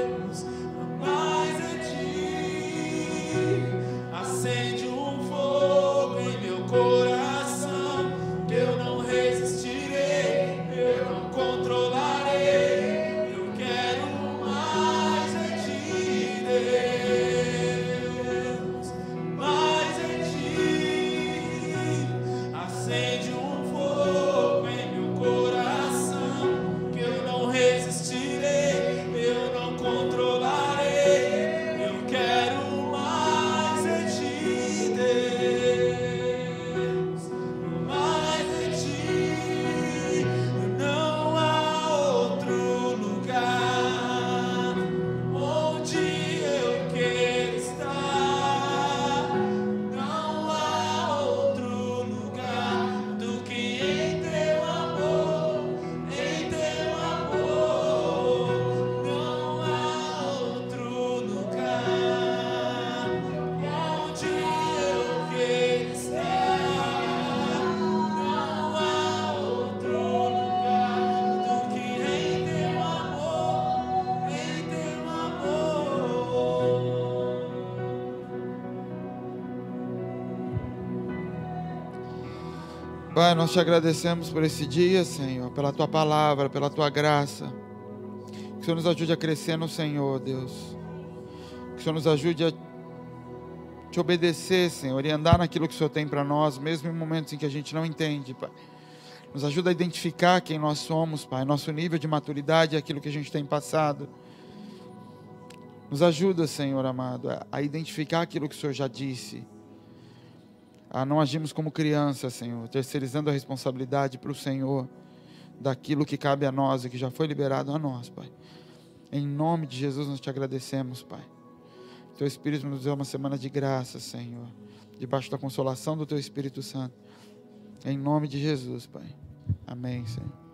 [SPEAKER 2] Deus, mais de ti. Acende um fogo em meu coração que eu não resistirei, eu não controlarei. Eu quero mais de ti, Deus, mais de ti. Acende um fogo em meu coração que eu não resistirei, eu não controlarei. Eu quero mais de ti, Deus, mais de ti. Não há outro lugar onde eu quero estar. Não há outro lugar do que em teu amor, em teu amor. Não há outro lugar onde eu quero estar. Não há outro lugar do que em teu amor, em teu amor.
[SPEAKER 1] Pai, nós te agradecemos por esse dia, Senhor, pela tua palavra, pela tua graça. Que o Senhor nos ajude a crescer no Senhor, Deus. Que o Senhor nos ajude a te obedecer, Senhor, e andar naquilo que o Senhor tem para nós, mesmo em momentos em que a gente não entende, Pai. Nos ajuda a identificar quem nós somos, Pai, nosso nível de maturidade, aquilo que a gente tem passado. Nos ajuda, Senhor amado, a identificar aquilo que o Senhor já disse. A não agirmos como crianças, Senhor, terceirizando a responsabilidade para o Senhor, daquilo que cabe a nós e que já foi liberado a nós, Pai. Em nome de Jesus nós te agradecemos, Pai. Teu Espírito nos deu uma semana de graça, Senhor, debaixo da consolação do Teu Espírito Santo. Em nome de Jesus, Pai. Amém, Senhor.